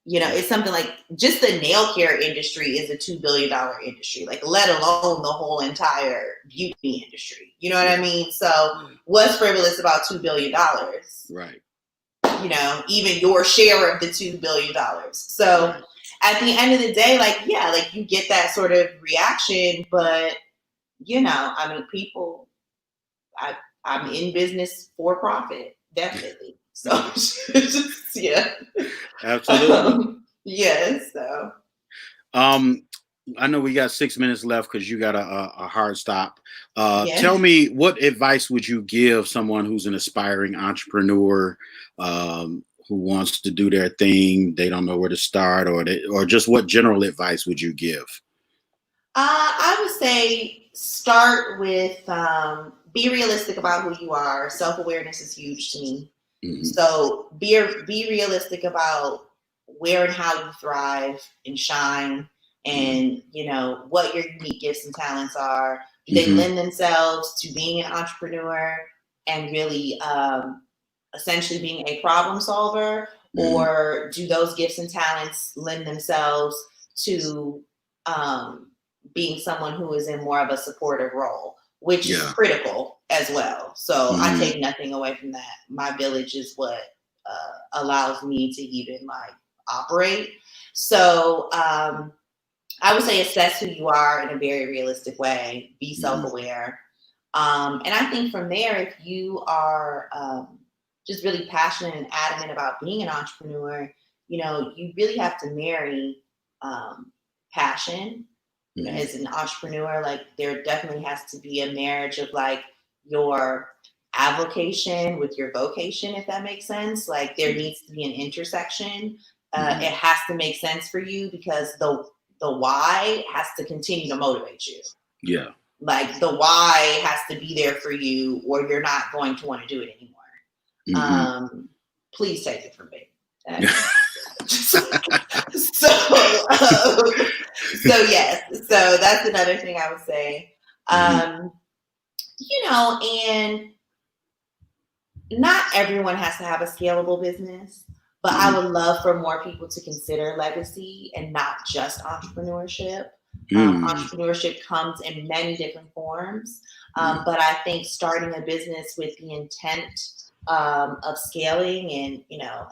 Yeah. it's something like just the nail care industry is a $2 billion industry, like let alone the whole entire beauty industry. You know what I Yeah. mean? So Yeah. what's frivolous about $2 billion? Right. Even your share of the $2 billion. So Right. at the end of the day, like, yeah, like you get that sort of reaction, but I mean, people, I, I'm in business for profit, definitely. So just, yeah. Absolutely. Yeah, so Um, I know we got 6 minutes left because you got a hard stop. yeah. Tell me, what advice would you give someone who's an aspiring entrepreneur, who wants to do their thing? They don't know where to start, or just what general advice would you give? I would say start with be realistic about who you are. Self awareness is huge to me. hmm So be realistic about where and how you thrive and shine, hmm and what your unique gifts and talents are. Do they hmm lend themselves to being an entrepreneur and really essentially being a problem solver, hmm or do those gifts and talents lend themselves to um, being someone who is in more of a supportive role, which is Yeah. critical as well. So I hmm take nothing away from that. My village is what allows me to even like operate. So I would say assess who you are in a very realistic way. Be hmm self-aware, and I think from there, if you are just really passionate and adamant about being an entrepreneur, you really have to marry passion. As an entrepreneur, like there definitely has to be a marriage of like your avocation with your vocation, if that makes sense. Like there needs to be an intersection. It has to make sense for you because the why has to continue to motivate you. Yeah. Like the why has to be there for you, or you're not going to want to do it anymore. Please take it from me. So yes, so that's another thing I would say. And not everyone has to have a scalable business, but I would love for more people to consider legacy and not just entrepreneurship. Entrepreneurship comes in many different forms, but I think starting a business with the intent of scaling and,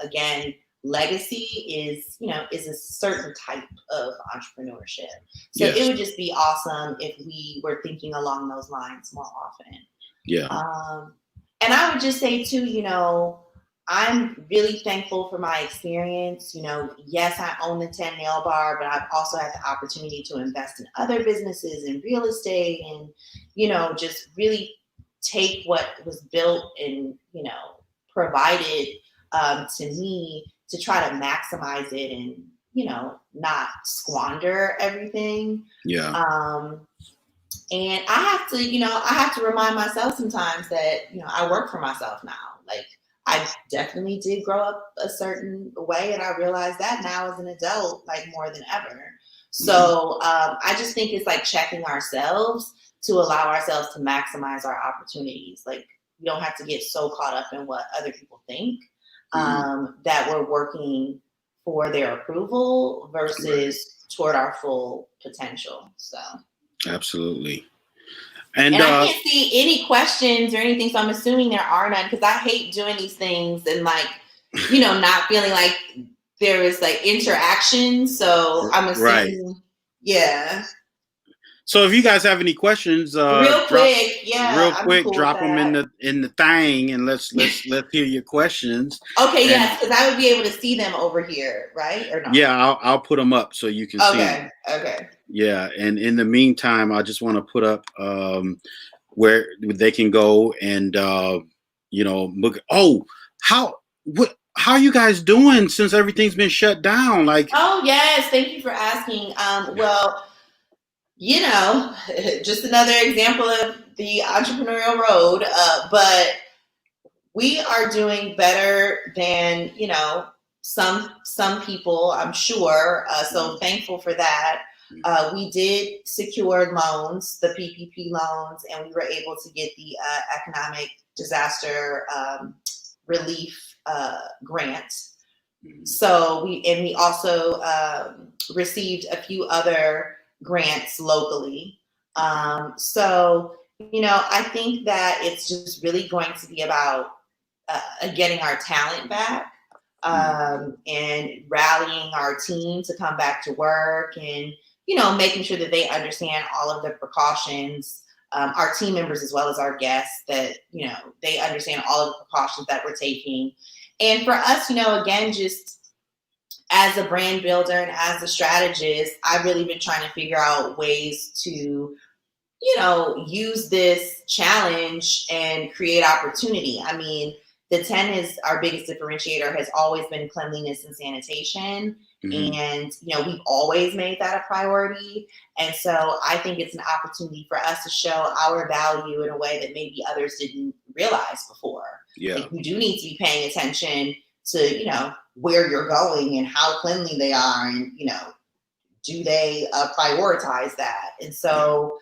again, legacy is a certain type of entrepreneurship. So yes. It would just be awesome if we were thinking along those lines more often. Yeah. And I would just say too, I'm really thankful for my experience. Yes, I own the 10 nail bar, but I've also had the opportunity to invest in other businesses in real estate and, just really take what was built and, provided to me to try to maximize it and, not squander everything. Yeah. And I have to remind myself sometimes that, I work for myself now. Like I definitely did grow up a certain way, and I realize that now as an adult, like more than ever. So I just think it's like checking ourselves to allow ourselves to maximize our opportunities. Like we don't have to get so caught up in what other people think that we're working for their approval versus toward our full potential. So absolutely. And I can't see any questions or anything, so I'm assuming there are none because I hate doing these things and like, not feeling like there is like interaction. So I'm assuming, yeah. So if you guys have any questions, real quick, cool drop them in the thing, and let's hear your questions. Okay, yes, because I would be able to see them over here, right? Or not? Yeah, I'll put them up so you can see them. Okay. Yeah, and in the meantime, I just want to put up where they can go and look. Oh, how are you guys doing since everything's been shut down? Like, oh yes, thank you for asking. Well, just another example of the entrepreneurial road, but we are doing better than some people, I'm sure. So thankful for that. We did secure loans, the PPP loans, and we were able to get the economic disaster relief grant. So we also received a few other grants locally. So I think that it's just really going to be about getting our talent back and rallying our team to come back to work and making sure that they understand all of the precautions, our team members as well as our guests, that they understand all of the precautions that we're taking. And for us, again, just as a brand builder and as a strategist, I've really been trying to figure out ways to use this challenge and create opportunity. I mean, the 10 is our biggest differentiator, has always been cleanliness and sanitation. And, we've always made that a priority. And so I think it's an opportunity for us to show our value in a way that maybe others didn't realize before. Yeah. Like, you do need to be paying attention to, where you're going and how cleanly they are. And, do they prioritize that? And so,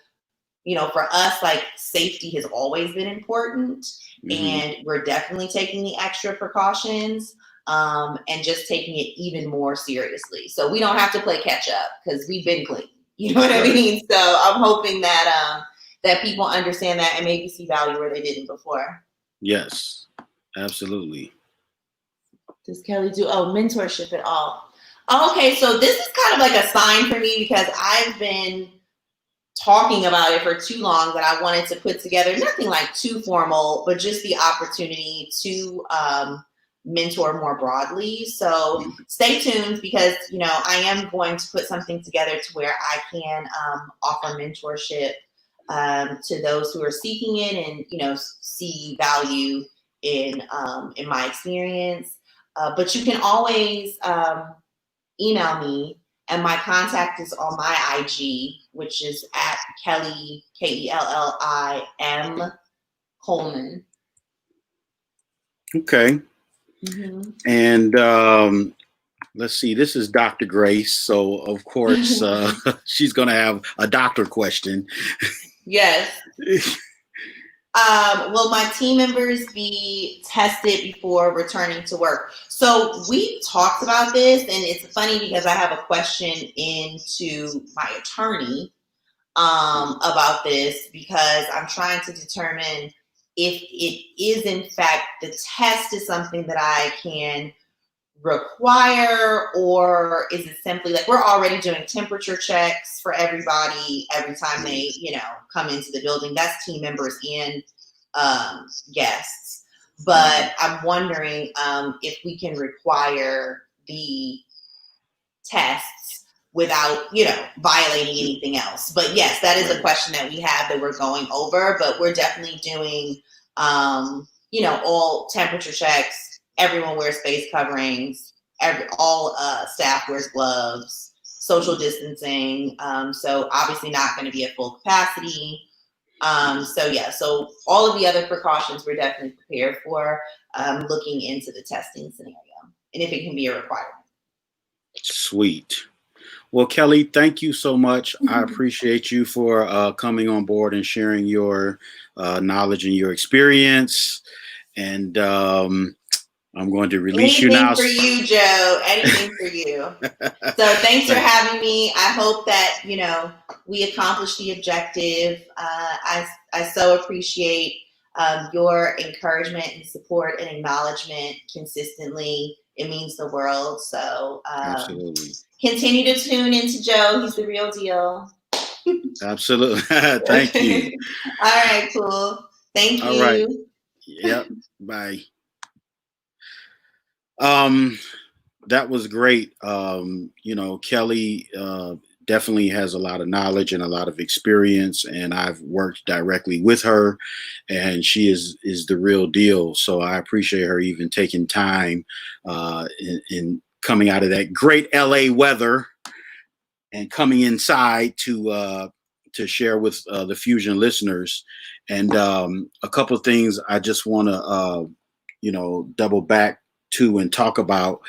for us, like, safety has always been important, and we're definitely taking the extra precautions and just taking it even more seriously. So we don't have to play catch up because we've been clean. You know what I mean? So I'm hoping that that people understand that and maybe see value where they didn't before. Yes, absolutely. Does Kelly do mentorship at all? Okay, so this is kind of like a sign for me because I've been talking about it for too long that I wanted to put together nothing like too formal, but just the opportunity to mentor more broadly. So stay tuned because I am going to put something together to where I can offer mentorship to those who are seeking it and see value in my experience. But you can always email me, and my contact is on my IG, which is at Kelli Kellim Coleman. Okay. Mm-hmm. And let's see, this is Dr. Grace. So, of course, she's going to have a doctor question. Yes. Will my team members be tested before returning to work? So we talked about this, and it's funny because I have a question into my attorney about this because I'm trying to determine if it is in fact the test is something that I can require, or is it simply like we're already doing temperature checks for everybody every time they come into the building. That's team members and guests, but I'm wondering if we can require the tests without violating anything else. But yes, that is a question that we have that we're going over, but we're definitely doing all temperature checks. Everyone wears face coverings. All staff wears gloves. Social distancing. So obviously not going to be at full capacity. So all of the other precautions we're definitely prepared for. Looking into the testing scenario and if it can be a requirement. Sweet. Well, Kelli, thank you so much. I appreciate you for coming on board and sharing your knowledge and your experience. And I'm going to release you now. Anything for you, Joe. Anything for you. So thanks for having me. I hope that, we accomplished the objective. I so appreciate your encouragement and support and acknowledgement consistently. It means the world. So absolutely. Continue to tune into Joe. He's the real deal. Absolutely. Thank you. All right, cool. Thank you. All right. Yep. Bye. That was great. Kelli definitely has a lot of knowledge and a lot of experience, and I've worked directly with her, and she is the real deal. So I appreciate her even taking time in coming out of that great LA weather and coming inside to share with the Fusion listeners. And a couple of things I just want to double back to and talk about,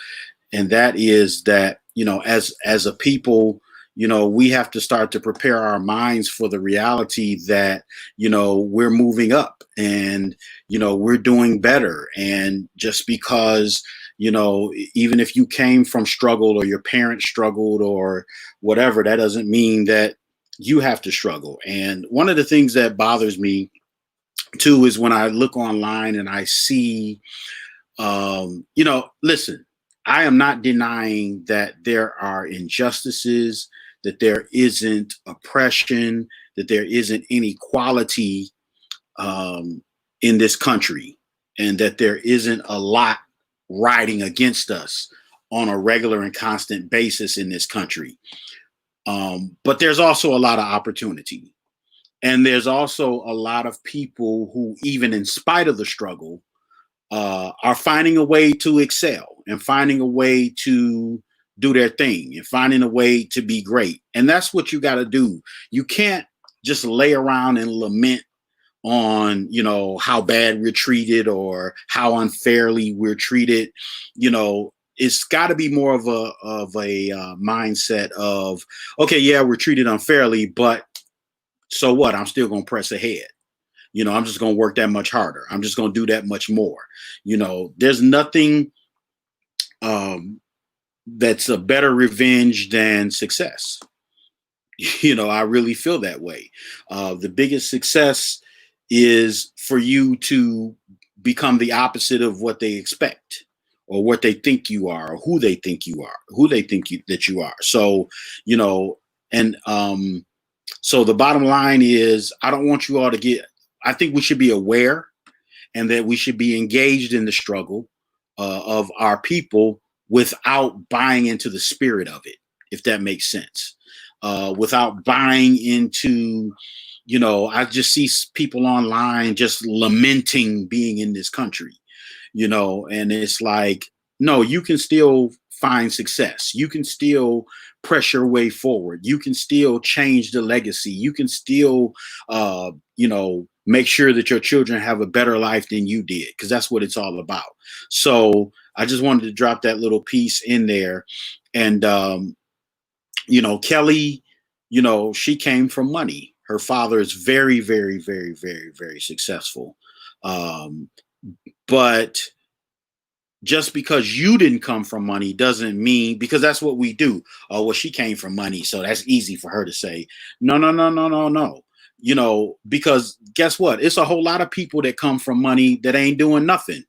and that is that as a people, we have to start to prepare our minds for the reality that we're moving up and we're doing better. And just because even if you came from struggle or your parents struggled or whatever, that doesn't mean that you have to struggle. And one of the things that bothers me too is when I look online and I see listen, I am not denying that there are injustices, that there isn't oppression, that there isn't inequality in this country, and that there isn't a lot riding against us on a regular and constant basis in this country. But there's also a lot of opportunity. And there's also a lot of people who, even in spite of the struggle, are finding a way to excel and finding a way to do their thing and finding a way to be great. And that's what you got to do. You can't just lay around and lament on, how bad we're treated or how unfairly we're treated. It's got to be more of a mindset of, okay, yeah, we're treated unfairly, but so what? I'm still going to press ahead. I'm just going to work that much harder. I'm just going to do that much more. There's nothing that's a better revenge than success. I really feel that way. The biggest success is for you to become the opposite of what they expect or what they think you are or who they think you are, who they think that you are. So, and So the bottom line is, I don't want you all to get. I think we should be aware, and that we should be engaged in the struggle of our people without buying into the spirit of it, if that makes sense. Without buying into, I just see people online just lamenting being in this country, and it's like, no, you can still find success. You can still press your way forward. You can still change the legacy. You can still, make sure that your children have a better life than you did, because that's what it's all about. So I just wanted to drop that little piece in there. And, Kelly, she came from money. Her father is very, very, very, very, very successful. Um, but just because you didn't come from money doesn't mean, because that's what we do. Oh, well, she came from money, so that's easy for her to say. No, no, no, no, no, no. Because guess what? It's a whole lot of people that come from money that ain't doing nothing.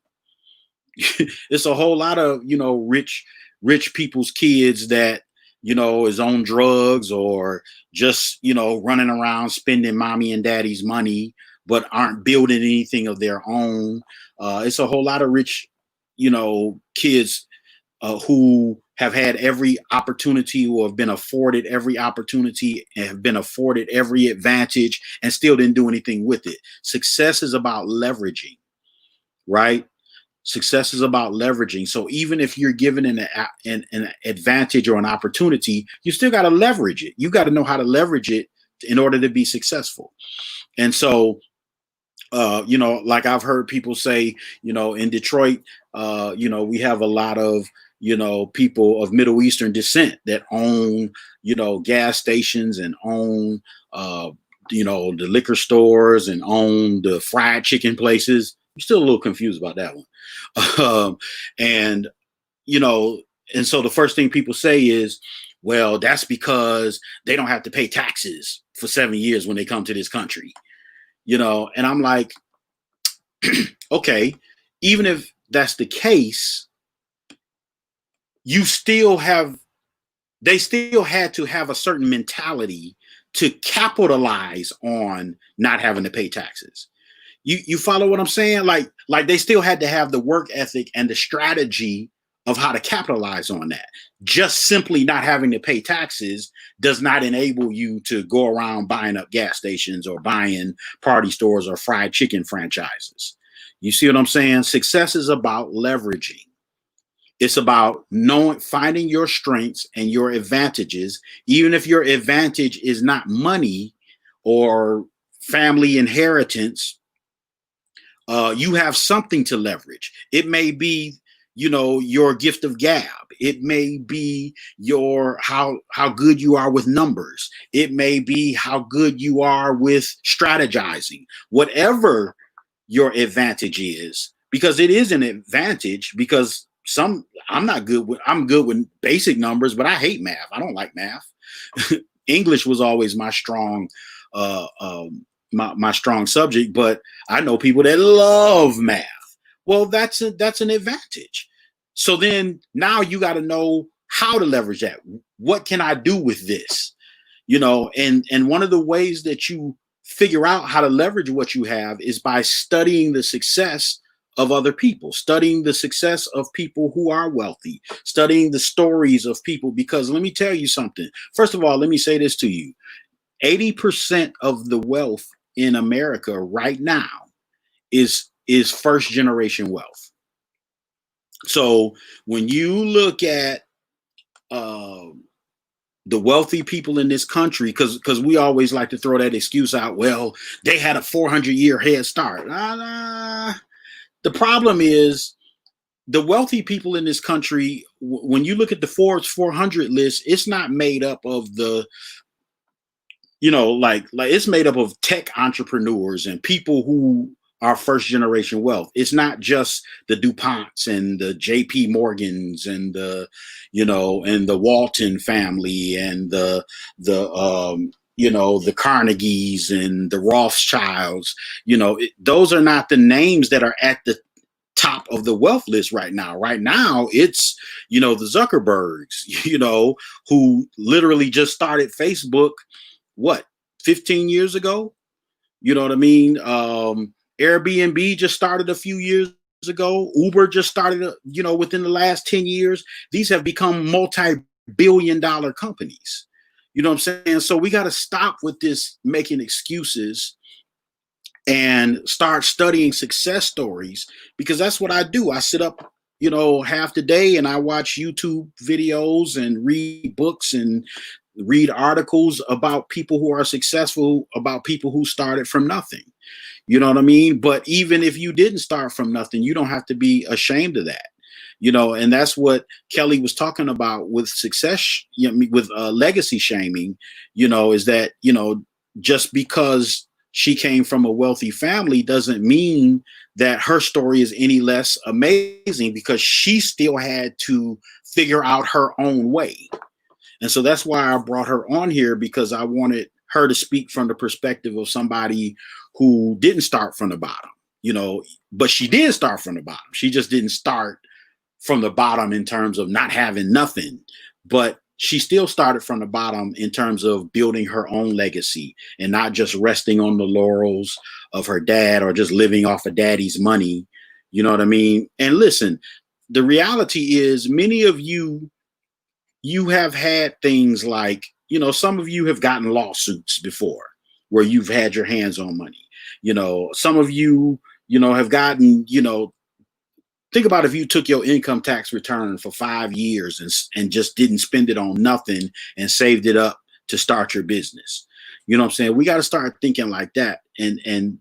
It's a whole lot of, rich people's kids that, is on drugs, or just, running around spending mommy and daddy's money, but aren't building anything of their own. It's a whole lot of rich, kids who have had every opportunity, who have been afforded every opportunity, and have been afforded every advantage, and still didn't do anything with it. Success is about leveraging, right? Success is about leveraging. So even if you're given an advantage or an opportunity, you still got to leverage it. You got to know how to leverage it in order to be successful. And so, like I've heard people say, in Detroit, we have a lot of, people of Middle Eastern descent that own, gas stations, and own, the liquor stores, and own the fried chicken places. I'm still a little confused about that one. And, you know, and so the first thing people say is, well, that's because they don't have to pay taxes for 7 years when they come to this country, and I'm like, okay, even if that's the case, you still have, they still had to have a certain mentality to capitalize on not having to pay taxes. You follow what I'm saying? Like they still had to have the work ethic and the strategy of how to capitalize on that. Just simply not having to pay taxes does not enable you to go around buying up gas stations or buying party stores or fried chicken franchises. You see what I'm saying? Success is about leveraging. It's about knowing, finding your strengths and your advantages, even if your advantage is not money or family inheritance. You have something to leverage. It may be, your gift of gab. It may be your how good you are with numbers. It may be how good you are with strategizing. Whatever your advantage is, because it is an advantage. Because I'm good with basic numbers, but I hate math. I don't like math. English was always my strong uh, um, my strong subject, but I know people that love math. Well, that's an advantage. So then now you got to know how to leverage that. What can I do with this? And one of the ways that you figure out how to leverage what you have is by studying the success of other people, studying the success of people who are wealthy, studying the stories of people. Because let me tell you something. First of all, let me say this to you: 80% of the wealth in America right now is first generation wealth. So when you look at uh, the wealthy people in this country, because we always like to throw that excuse out, well, they had a 400-year head start. The problem is, the wealthy people in this country, when you look at the Forbes 400 list, it's not made up of the, like it's made up of tech entrepreneurs and people who are first generation wealth. It's not just the DuPonts and the JP Morgans and and the Walton family and the Carnegies and the Rothschilds. Those are not the names that are at the top of the wealth list right now. Right now, it's, the Zuckerbergs, who literally just started Facebook, what, 15 years ago. You know what I mean? Airbnb just started a few years ago. Uber just started, within the last 10 years. These have become multi-billion-dollar companies. You know what I'm saying? So we got to stop with this making excuses and start studying success stories, because that's what I do. I sit up, half the day and I watch YouTube videos and read books and read articles about people who are successful, about people who started from nothing. You know what I mean? But even if you didn't start from nothing, you don't have to be ashamed of that. And that's what Kelly was talking about with success, with legacy shaming, is that, just because she came from a wealthy family doesn't mean that her story is any less amazing, because she still had to figure out her own way. And so that's why I brought her on here, because I wanted her to speak from the perspective of somebody who didn't start from the bottom, but she did start from the bottom. She just didn't start from the bottom in terms of not having nothing, but she still started from the bottom in terms of building her own legacy and not just resting on the laurels of her dad or just living off of daddy's money. You know what I mean? And listen, the reality is many of you have had things like, some of you have gotten lawsuits before where you've had your hands on money. Some of you, have gotten, think about if you took your income tax return for 5 years and just didn't spend it on nothing and saved it up to start your business. You know what I'm saying? We got to start thinking like that and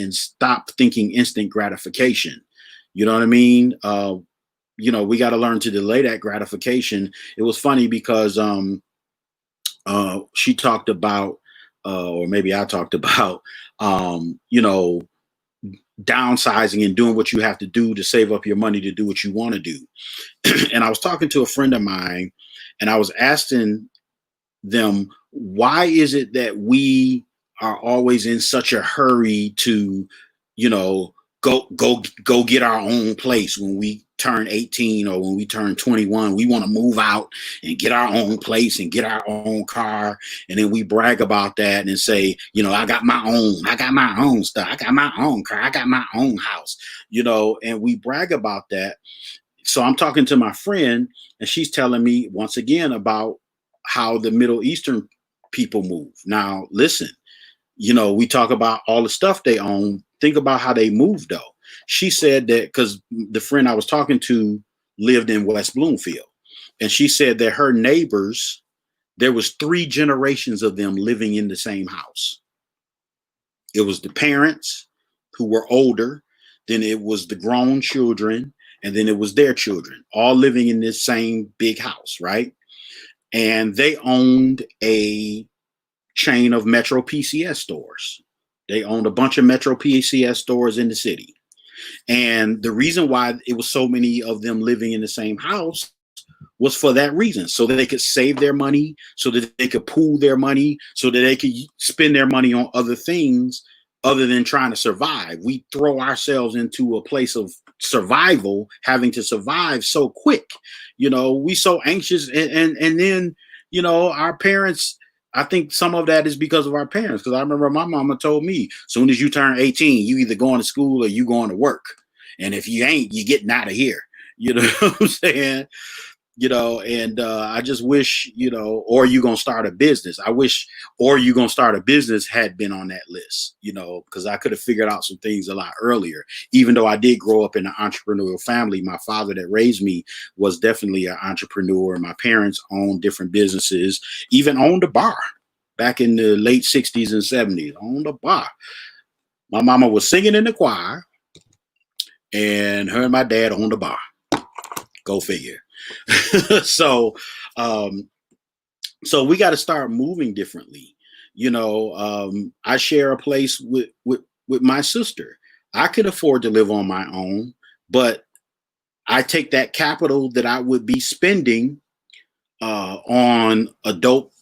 stop thinking instant gratification. You know what I mean? We got to learn to delay that gratification. It was funny because she talked about, or maybe I talked about, downsizing and doing what you have to do to save up your money to do what you want to do. And I was talking to a friend of mine and I was asking them, why is it that we are always in such a hurry to, go get our own place when we turn 18 or when we turn 21? We want to move out and get our own place and get our own car, and then we brag about that and say, I got my own stuff, I got my own car, I got my own house, and we brag about that. So I'm talking to my friend and she's telling me once again about how the Middle Eastern people move. Now listen, we talk about all the stuff they own. Think about how they move, though. She said that because the friend I was talking to lived in West Bloomfield, and she said that her neighbors, there was 3 generations of them living in the same house. It was the parents who were older, then it was the grown children, and then it was their children, all living in this same big house, right? And they owned a chain of Metro PCS stores. They owned a bunch of Metro PCS stores in the city. And the reason why it was so many of them living in the same house was for that reason, so that they could save their money, so that they could pool their money, so that they could spend their money on other things other than trying to survive. We throw ourselves into a place of survival, having to survive so quick. We so anxious, and then, our parents, I think some of that is because of our parents. Because I remember my mama told me, as soon as you turn 18, you either going to school or you going to work. And if you ain't, you getting out of here. You know what I'm saying? And I just wish, or you going to start a business. I wish, or you going to start a business had been on that list, because I could have figured out some things a lot earlier. Even though I did grow up in an entrepreneurial family, my father that raised me was definitely an entrepreneur. My parents owned different businesses, even owned a bar back in the late 60s and 70s, owned a bar. My mama was singing in the choir and her and my dad owned a bar. Go figure. So we got to start moving differently. I share a place with my sister. I could afford to live on my own, but I take that capital that I would be spending on a dope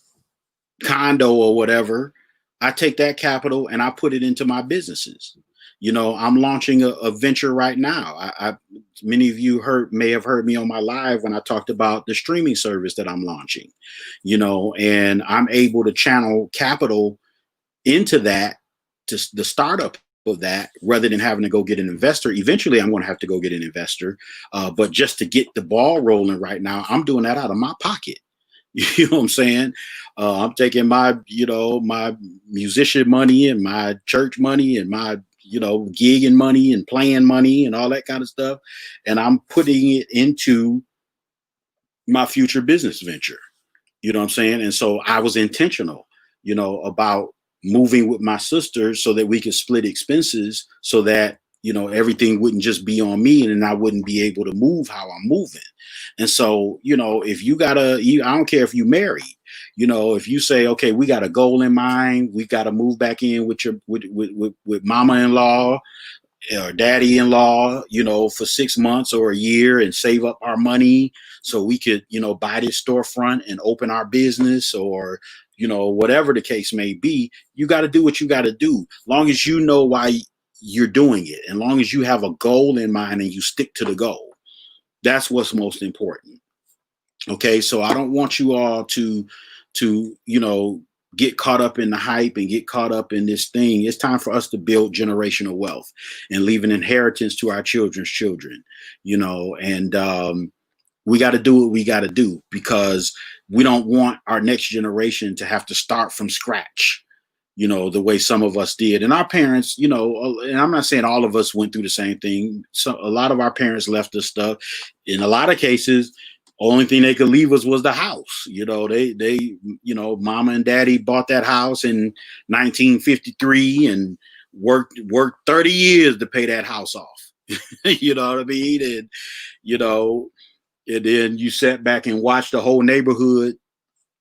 condo or whatever. I take that capital and I put it into my businesses. I'm launching a venture right now. Many of you may have heard me on my live when I talked about the streaming service that I'm launching, and I'm able to channel capital into that, to the startup of that, rather than having to go get an investor. Eventually, I'm going to have to go get an investor, but just to get the ball rolling right now, I'm doing that out of my pocket. You know what I'm saying? I'm taking my, my musician money and my church money and my, gigging money and playing money and all that kind of stuff, and I'm putting it into my future business venture. You know what I'm saying? And so I was intentional, about moving with my sister so that we could split expenses, so that, everything wouldn't just be on me and I wouldn't be able to move how I'm moving. And so, if I don't care if you married, if you say, okay, we got a goal in mind, we got to move back in with with mama-in-law or daddy-in-law, for 6 months or a year, and save up our money so we could, buy this storefront and open our business, or, whatever the case may be. You got to do what you got to do. Long as you know why you're doing it, and long as you have a goal in mind and you stick to the goal, that's what's most important. Okay, so I don't want you all to get caught up in the hype and get caught up in this thing. It's time for us to build generational wealth and leave an inheritance to our children's children. And we got to do what we got to do, because we don't want our next generation to have to start from scratch, the way some of us did. And our parents, and I'm not saying all of us went through the same thing. So a lot of our parents left us stuff. In a lot of cases, only thing they could leave us was the house. They mama and daddy bought that house in 1953 and worked 30 years to pay that house off. You know what I mean? And, and then you sat back and watched the whole neighborhood,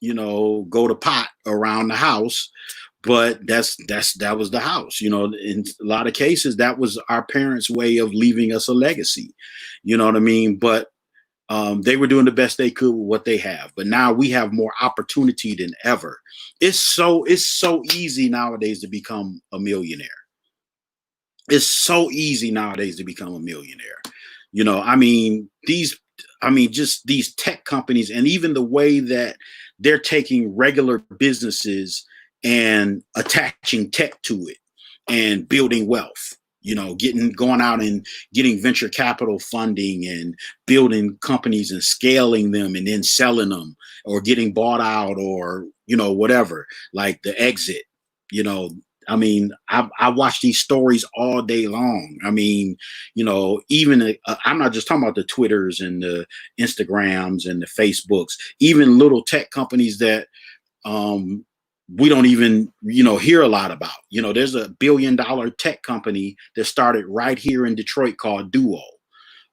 go to pot around the house. But that was the house. In a lot of cases, that was our parents' way of leaving us a legacy. You know what I mean? But they were doing the best they could with what they have. But now we have more opportunity than ever. It's so easy nowadays to become a millionaire. It's so easy nowadays to become a millionaire. Just these tech companies, and even the way that they're taking regular businesses and attaching tech to it and building wealth. Going out and getting venture capital funding and building companies and scaling them and then selling them, or getting bought out, or, whatever, like the exit. I watch these stories all day long. Even I'm not just talking about the Twitters and the Instagrams and the Facebooks, even little tech companies that we don't even, hear a lot about. There's a $1 billion tech company that started right here in Detroit called Duo.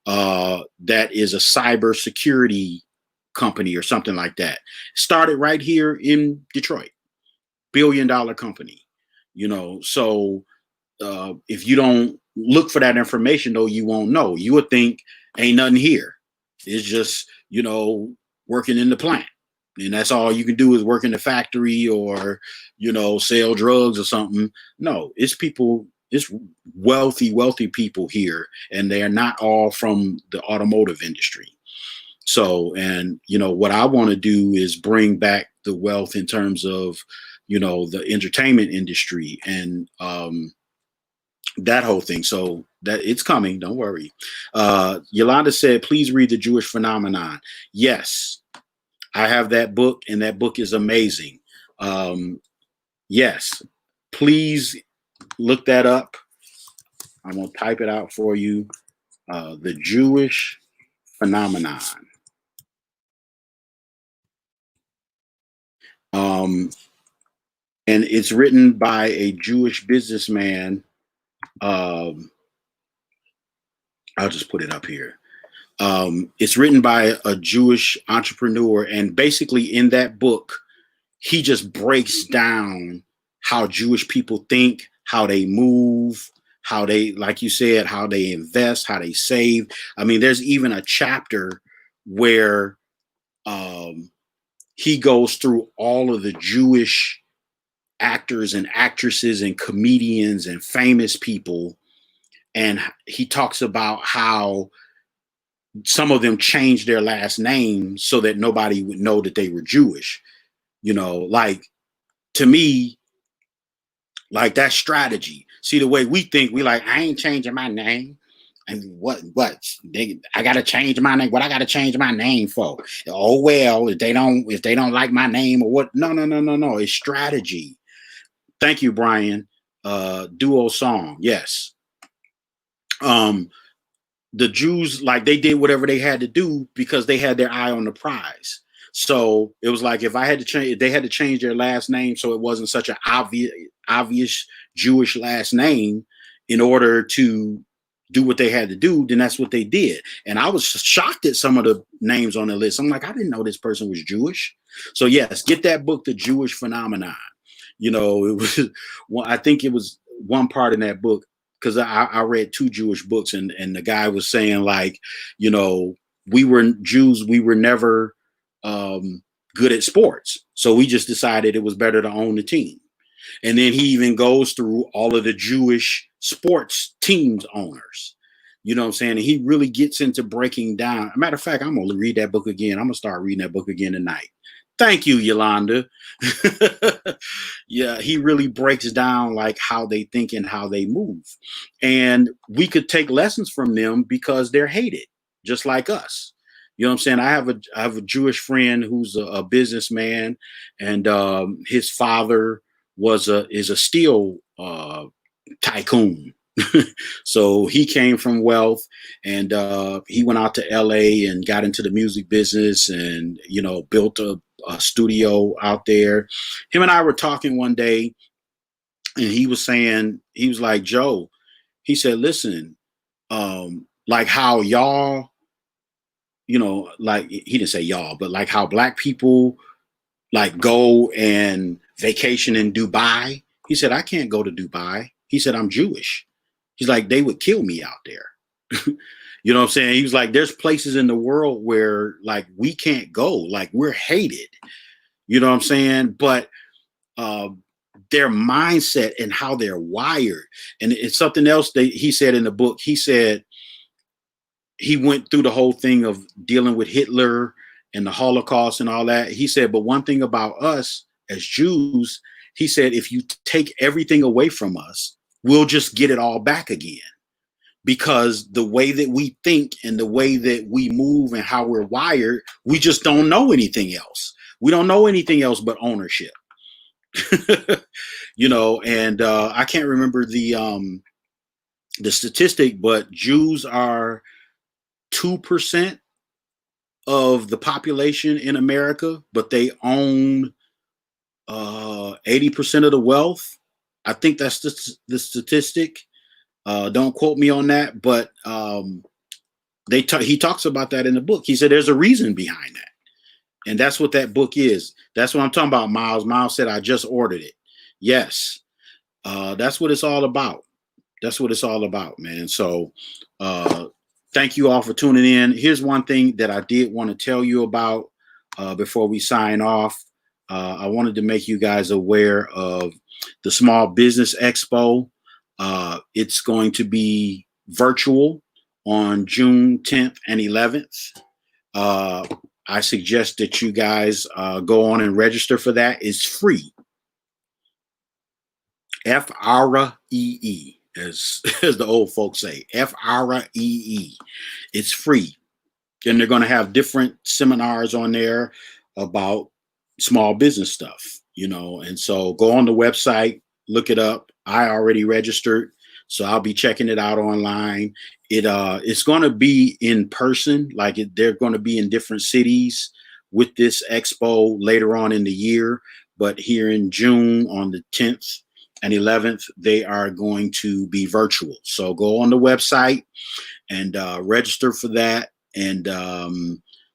That is a cybersecurity company or something like that. Started right here in Detroit. $1 billion company. So if you don't look for that information, though, you won't know. You would think ain't nothing here. It's just, working in the plant. And that's all you can do is work in the factory, or, sell drugs or something. No, it's people, it's wealthy people here, and they are not all from the automotive industry. So, and, what I want to do is bring back the wealth in terms of, the entertainment industry and that whole thing. So that it's coming. Don't worry. Yolanda said, please read The Jewish Phenomenon. Yes. I have that book, and that book is amazing. Yes, please look that up. I'm going to type it out for you. The Jewish Phenomenon. And it's written by a Jewish businessman. I'll just put it up here. It's written by a Jewish entrepreneur, and basically in that book, he just breaks down how Jewish people think, how they move, how they, like you said, how they invest, how they save. There's even a chapter where he goes through all of the Jewish actors and actresses and comedians and famous people, and he talks about how some of them changed their last name so that nobody would know that they were Jewish. Like, to me, Like that strategy. See the way we think, we like, I ain't changing my name. And I gotta change my name. What I gotta change my name for? Oh well, if they don't like my name or what? No, no, no, no, no. It's strategy. Thank you, Brian. Duo song, yes. Um, the Jews, like they did whatever they had to do because they had their eye on the prize. So it was like if I had to change, they had to change their last name so it wasn't such an obvious Jewish last name in order to do what they had to do. Then that's what they did. And I was shocked at some of the names on the list. I'm like, I didn't know this person was Jewish. So yes, get that book, The Jewish Phenomenon. You know, it was. Well, I think it was one part in that book because I read two Jewish books, and the guy was saying like, you know, we were Jews, we were never good at sports, so we just decided it was better to own the team. And then he even goes through all of the Jewish sports teams owners. You know what I'm saying? And he really gets into breaking down. As a matter of fact, I'm gonna read that book again. I'm gonna start reading that book again tonight. Thank you, Yolanda. Yeah, he really breaks down like how they think and how they move. And we could take lessons from them because they're hated, just like us. You know what I'm saying? I have a Jewish friend who's a businessman, and his father is a steel tycoon. So he came from wealth, and he went out to LA and got into the music business, and you know, built a studio out there. Him and I were talking one day, and he was saying, he was like, Joe, he said, listen, like how y'all, you know, like he didn't say y'all, but like how black people like go and vacation in Dubai. He said, I can't go to Dubai. He said, I'm Jewish. He's like, they would kill me out there. You know what I'm saying? He was like, there's places in the world where like we can't go, like we're hated. You know what I'm saying? But uh, their mindset and how they're wired, and it's something else that he said in the book. He said he went through the whole thing of dealing with Hitler and the Holocaust and all that. He said, but one thing about us as Jews, he said, if you take everything away from us, we'll just get it all back again. Because the way that we think and the way that we move and how we're wired, we just don't know anything else. We don't know anything else but ownership. You know, and I can't remember the statistic, but Jews are 2% of the population in America, but they own 80% of the wealth. I think that's the statistic. Don't quote me on that, but he talks about that in the book. He said there's a reason behind that, and that's what that book is. That's what I'm talking about, Miles. Miles said I just ordered it. Yes, that's what it's all about. That's what it's all about, man. So thank you all for tuning in. Here's one thing that I did want to tell you about before we sign off. I wanted to make you guys aware of the Small Business Expo. It's going to be virtual on June 10th and 11th. I suggest that you guys go on and register for that. It's free. Free, as the old folks say. Free. It's free. And they're going to have different seminars on there about small business stuff, you know. And so go on the website, look it up. I already registered, so I'll be checking it out online. It's going to be in person, like they're going to be in different cities with this expo later on in the year. But here in June on the 10th and 11th, they are going to be virtual. So go on the website and register for that. And,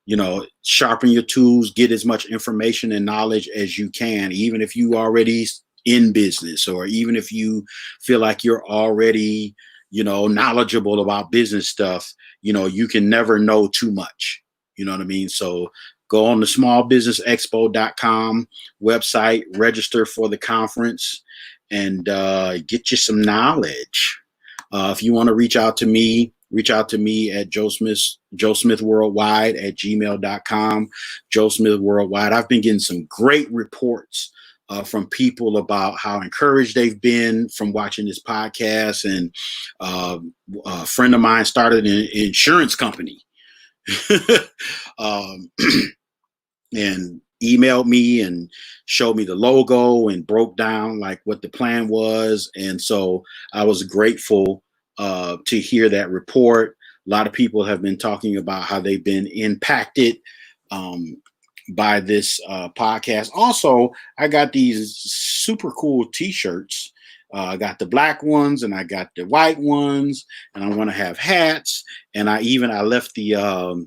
you know, sharpen your tools, get as much information and knowledge as you can, even if you already in business, or even if you feel like you're already, you know, knowledgeable about business stuff. You know, you can never know too much. You know what I mean? So go on the smallbusinessexpo.com website, register for the conference, and get you some knowledge. If you want to reach out to me at Joe Smith Worldwide at gmail.com. Joe Smith Worldwide. I've been getting some great reports from people about how encouraged they've been from watching this podcast. And uh, a friend of mine started an insurance company. um, and emailed me and showed me the logo and broke down like what the plan was. And so I was grateful to hear that report. A lot of people have been talking about how they've been impacted um, by this podcast. Also, I got these super cool T-shirts. I got the black ones and I got the white ones, and I'm going to have hats. And I left the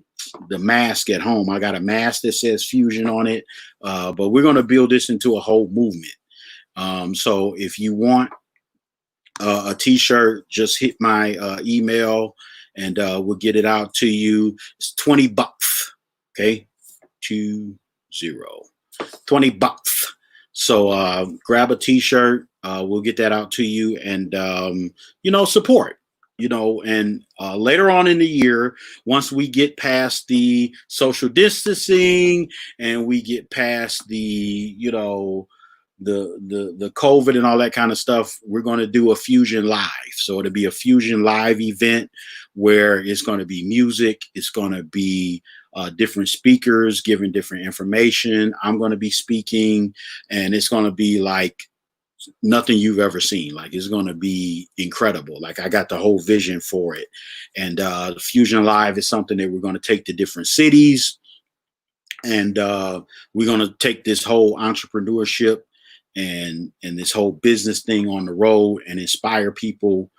mask at home. I got a mask that says Fusion on it, but we're going to build this into a whole movement. So if you want a T-shirt, just hit my email, and we'll get it out to you. It's $20. Okay, 20 $20. So grab a T-shirt. We'll get that out to you, and support. And later on in the year, once we get past the social distancing and we get past the COVID and all that kind of stuff, we're going to do a Fusion Live. So it'll be a Fusion Live event where it's going to be music. It's going to be different speakers giving different information. I'm going to be speaking, and it's going to be like nothing you've ever seen. Like, it's going to be incredible. Like, I got the whole vision for it. And Fusion Live is something that we're going to take to different cities. And we're going to take this whole entrepreneurship and this whole business thing on the road and inspire people,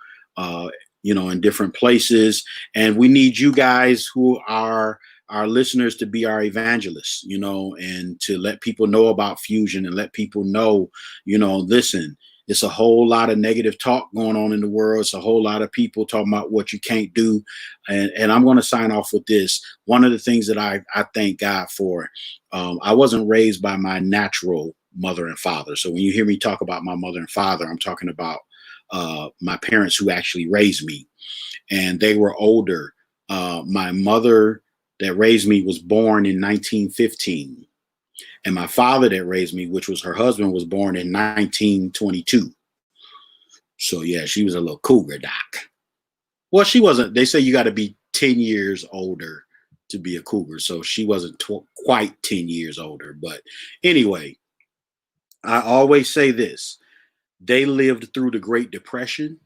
in different places. And we need you guys who are our listeners to be our evangelists, and to let people know about Fusion and let people know, listen, it's a whole lot of negative talk going on in the world. It's a whole lot of people talking about what you can't do. And I'm going to sign off with this. One of the things that I thank God for, I wasn't raised by my natural mother and father. So when you hear me talk about my mother and father, I'm talking about my parents who actually raised me, and they were older. My mother that raised me was born in 1915. And my father that raised me, which was her husband, was born in 1922. So yeah, she was a little cougar, Doc. Well, she wasn't. They say you got to be 10 years older to be a cougar. So she wasn't quite 10 years older. But anyway, I always say this. They lived through the Great Depression.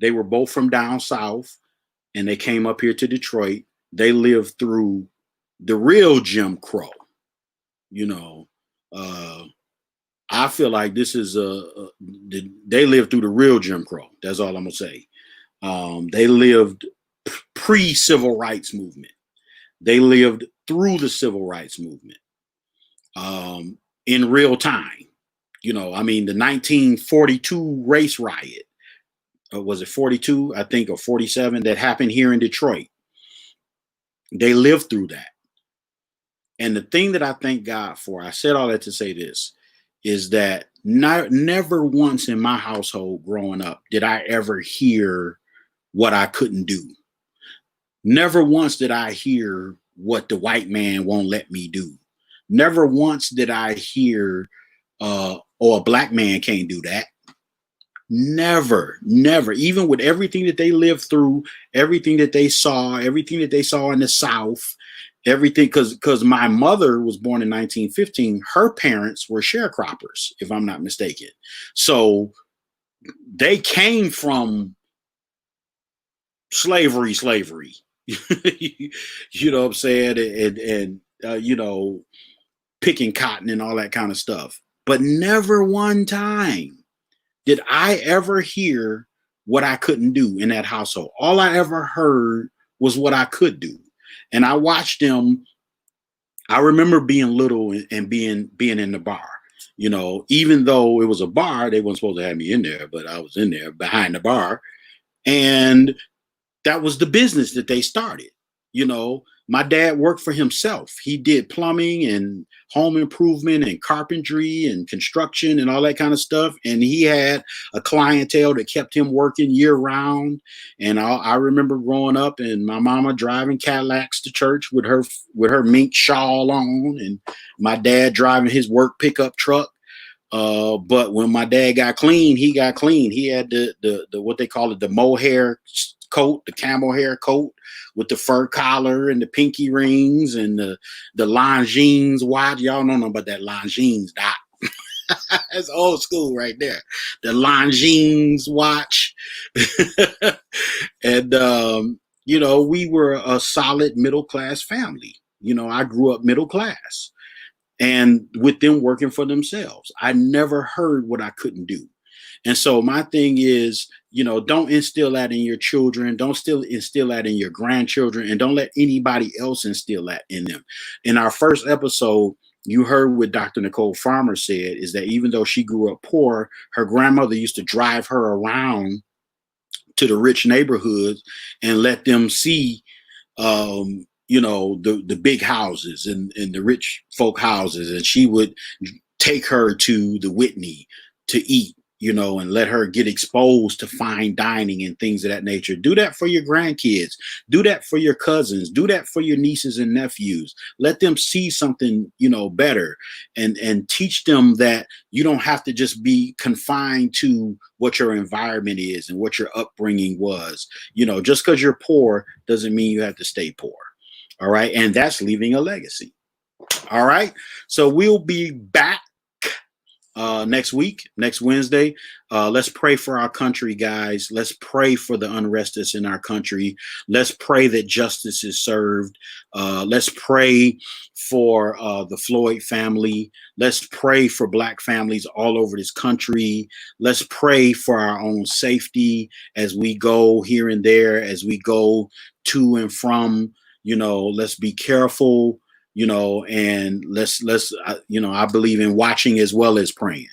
They were both from down south, and they came up here to Detroit. They lived through the real Jim Crow. I feel like this is they lived through the real Jim Crow. That's all I'm gonna say. They lived pre-civil rights movement. They lived through the civil rights movement in real time. The 1942 race riot, was it 42? I think, or 47, that happened here in Detroit. They lived through that. And the thing that I thank God for, I said all that to say this, is that never once in my household growing up did I ever hear what I couldn't do. Never once did I hear what the white man won't let me do. Never once did I hear, a black man can't do that. Never. Even with everything that they lived through, everything that they saw in the South, everything, because my mother was born in 1915. Her parents were sharecroppers, if I'm not mistaken. So they came from slavery. You know what I'm saying? And picking cotton and all that kind of stuff. But never one time did I ever hear what I couldn't do in that household. All I ever heard was what I could do. And I watched them. I remember being little and being in the bar. Even though it was a bar, they weren't supposed to have me in there, but I was in there behind the bar. And that was the business that they started. My dad worked for himself. He did plumbing and home improvement and carpentry and construction and all that kind of stuff. And he had a clientele that kept him working year round. And I remember growing up and my mama driving Cadillacs to church with her mink shawl on, and my dad driving his work pickup truck. But when my dad got clean, he got clean. He had the what they call it, the mohair coat, the camel hair coat with the fur collar and the pinky rings and the Longines watch. Y'all don't know about that Longines, Doc. That's old school right there. The Longines watch. And we were a solid middle class family. I grew up middle class and with them working for themselves. I never heard what I couldn't do. And so my thing is, don't instill that in your children. Don't still instill that in your grandchildren, and don't let anybody else instill that in them. In our first episode, you heard what Dr. Nicole Farmer said is that even though she grew up poor, her grandmother used to drive her around to the rich neighborhoods and let them see the big houses and the rich folk houses, and she would take her to the Whitney to eat, and let her get exposed to fine dining and things of that nature. Do that for your grandkids. Do that for your cousins. Do that for your nieces and nephews. Let them see something, better, and teach them that you don't have to just be confined to what your environment is and what your upbringing was. Just because you're poor doesn't mean you have to stay poor. All right. And that's leaving a legacy. All right. So we'll be back next week, next Wednesday. Let's pray for our country, guys. Let's pray for the unrest that's in our country. Let's pray that justice is served. Let's pray for the Floyd family. Let's pray for Black families all over this country. Let's pray for our own safety as we go here and there, as we go to and from. Let's be careful. And let's I believe in watching as well as praying.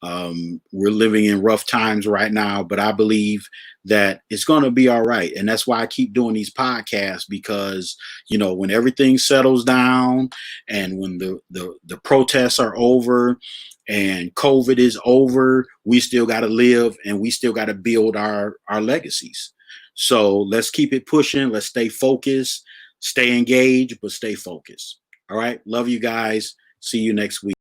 We're living in rough times right now, but I believe that it's going to be all right. And that's why I keep doing these podcasts, because, when everything settles down and when the protests are over and COVID is over, we still got to live and we still got to build our legacies. So let's keep it pushing. Let's stay focused. Stay engaged, but stay focused. All right. Love you guys. See you next week.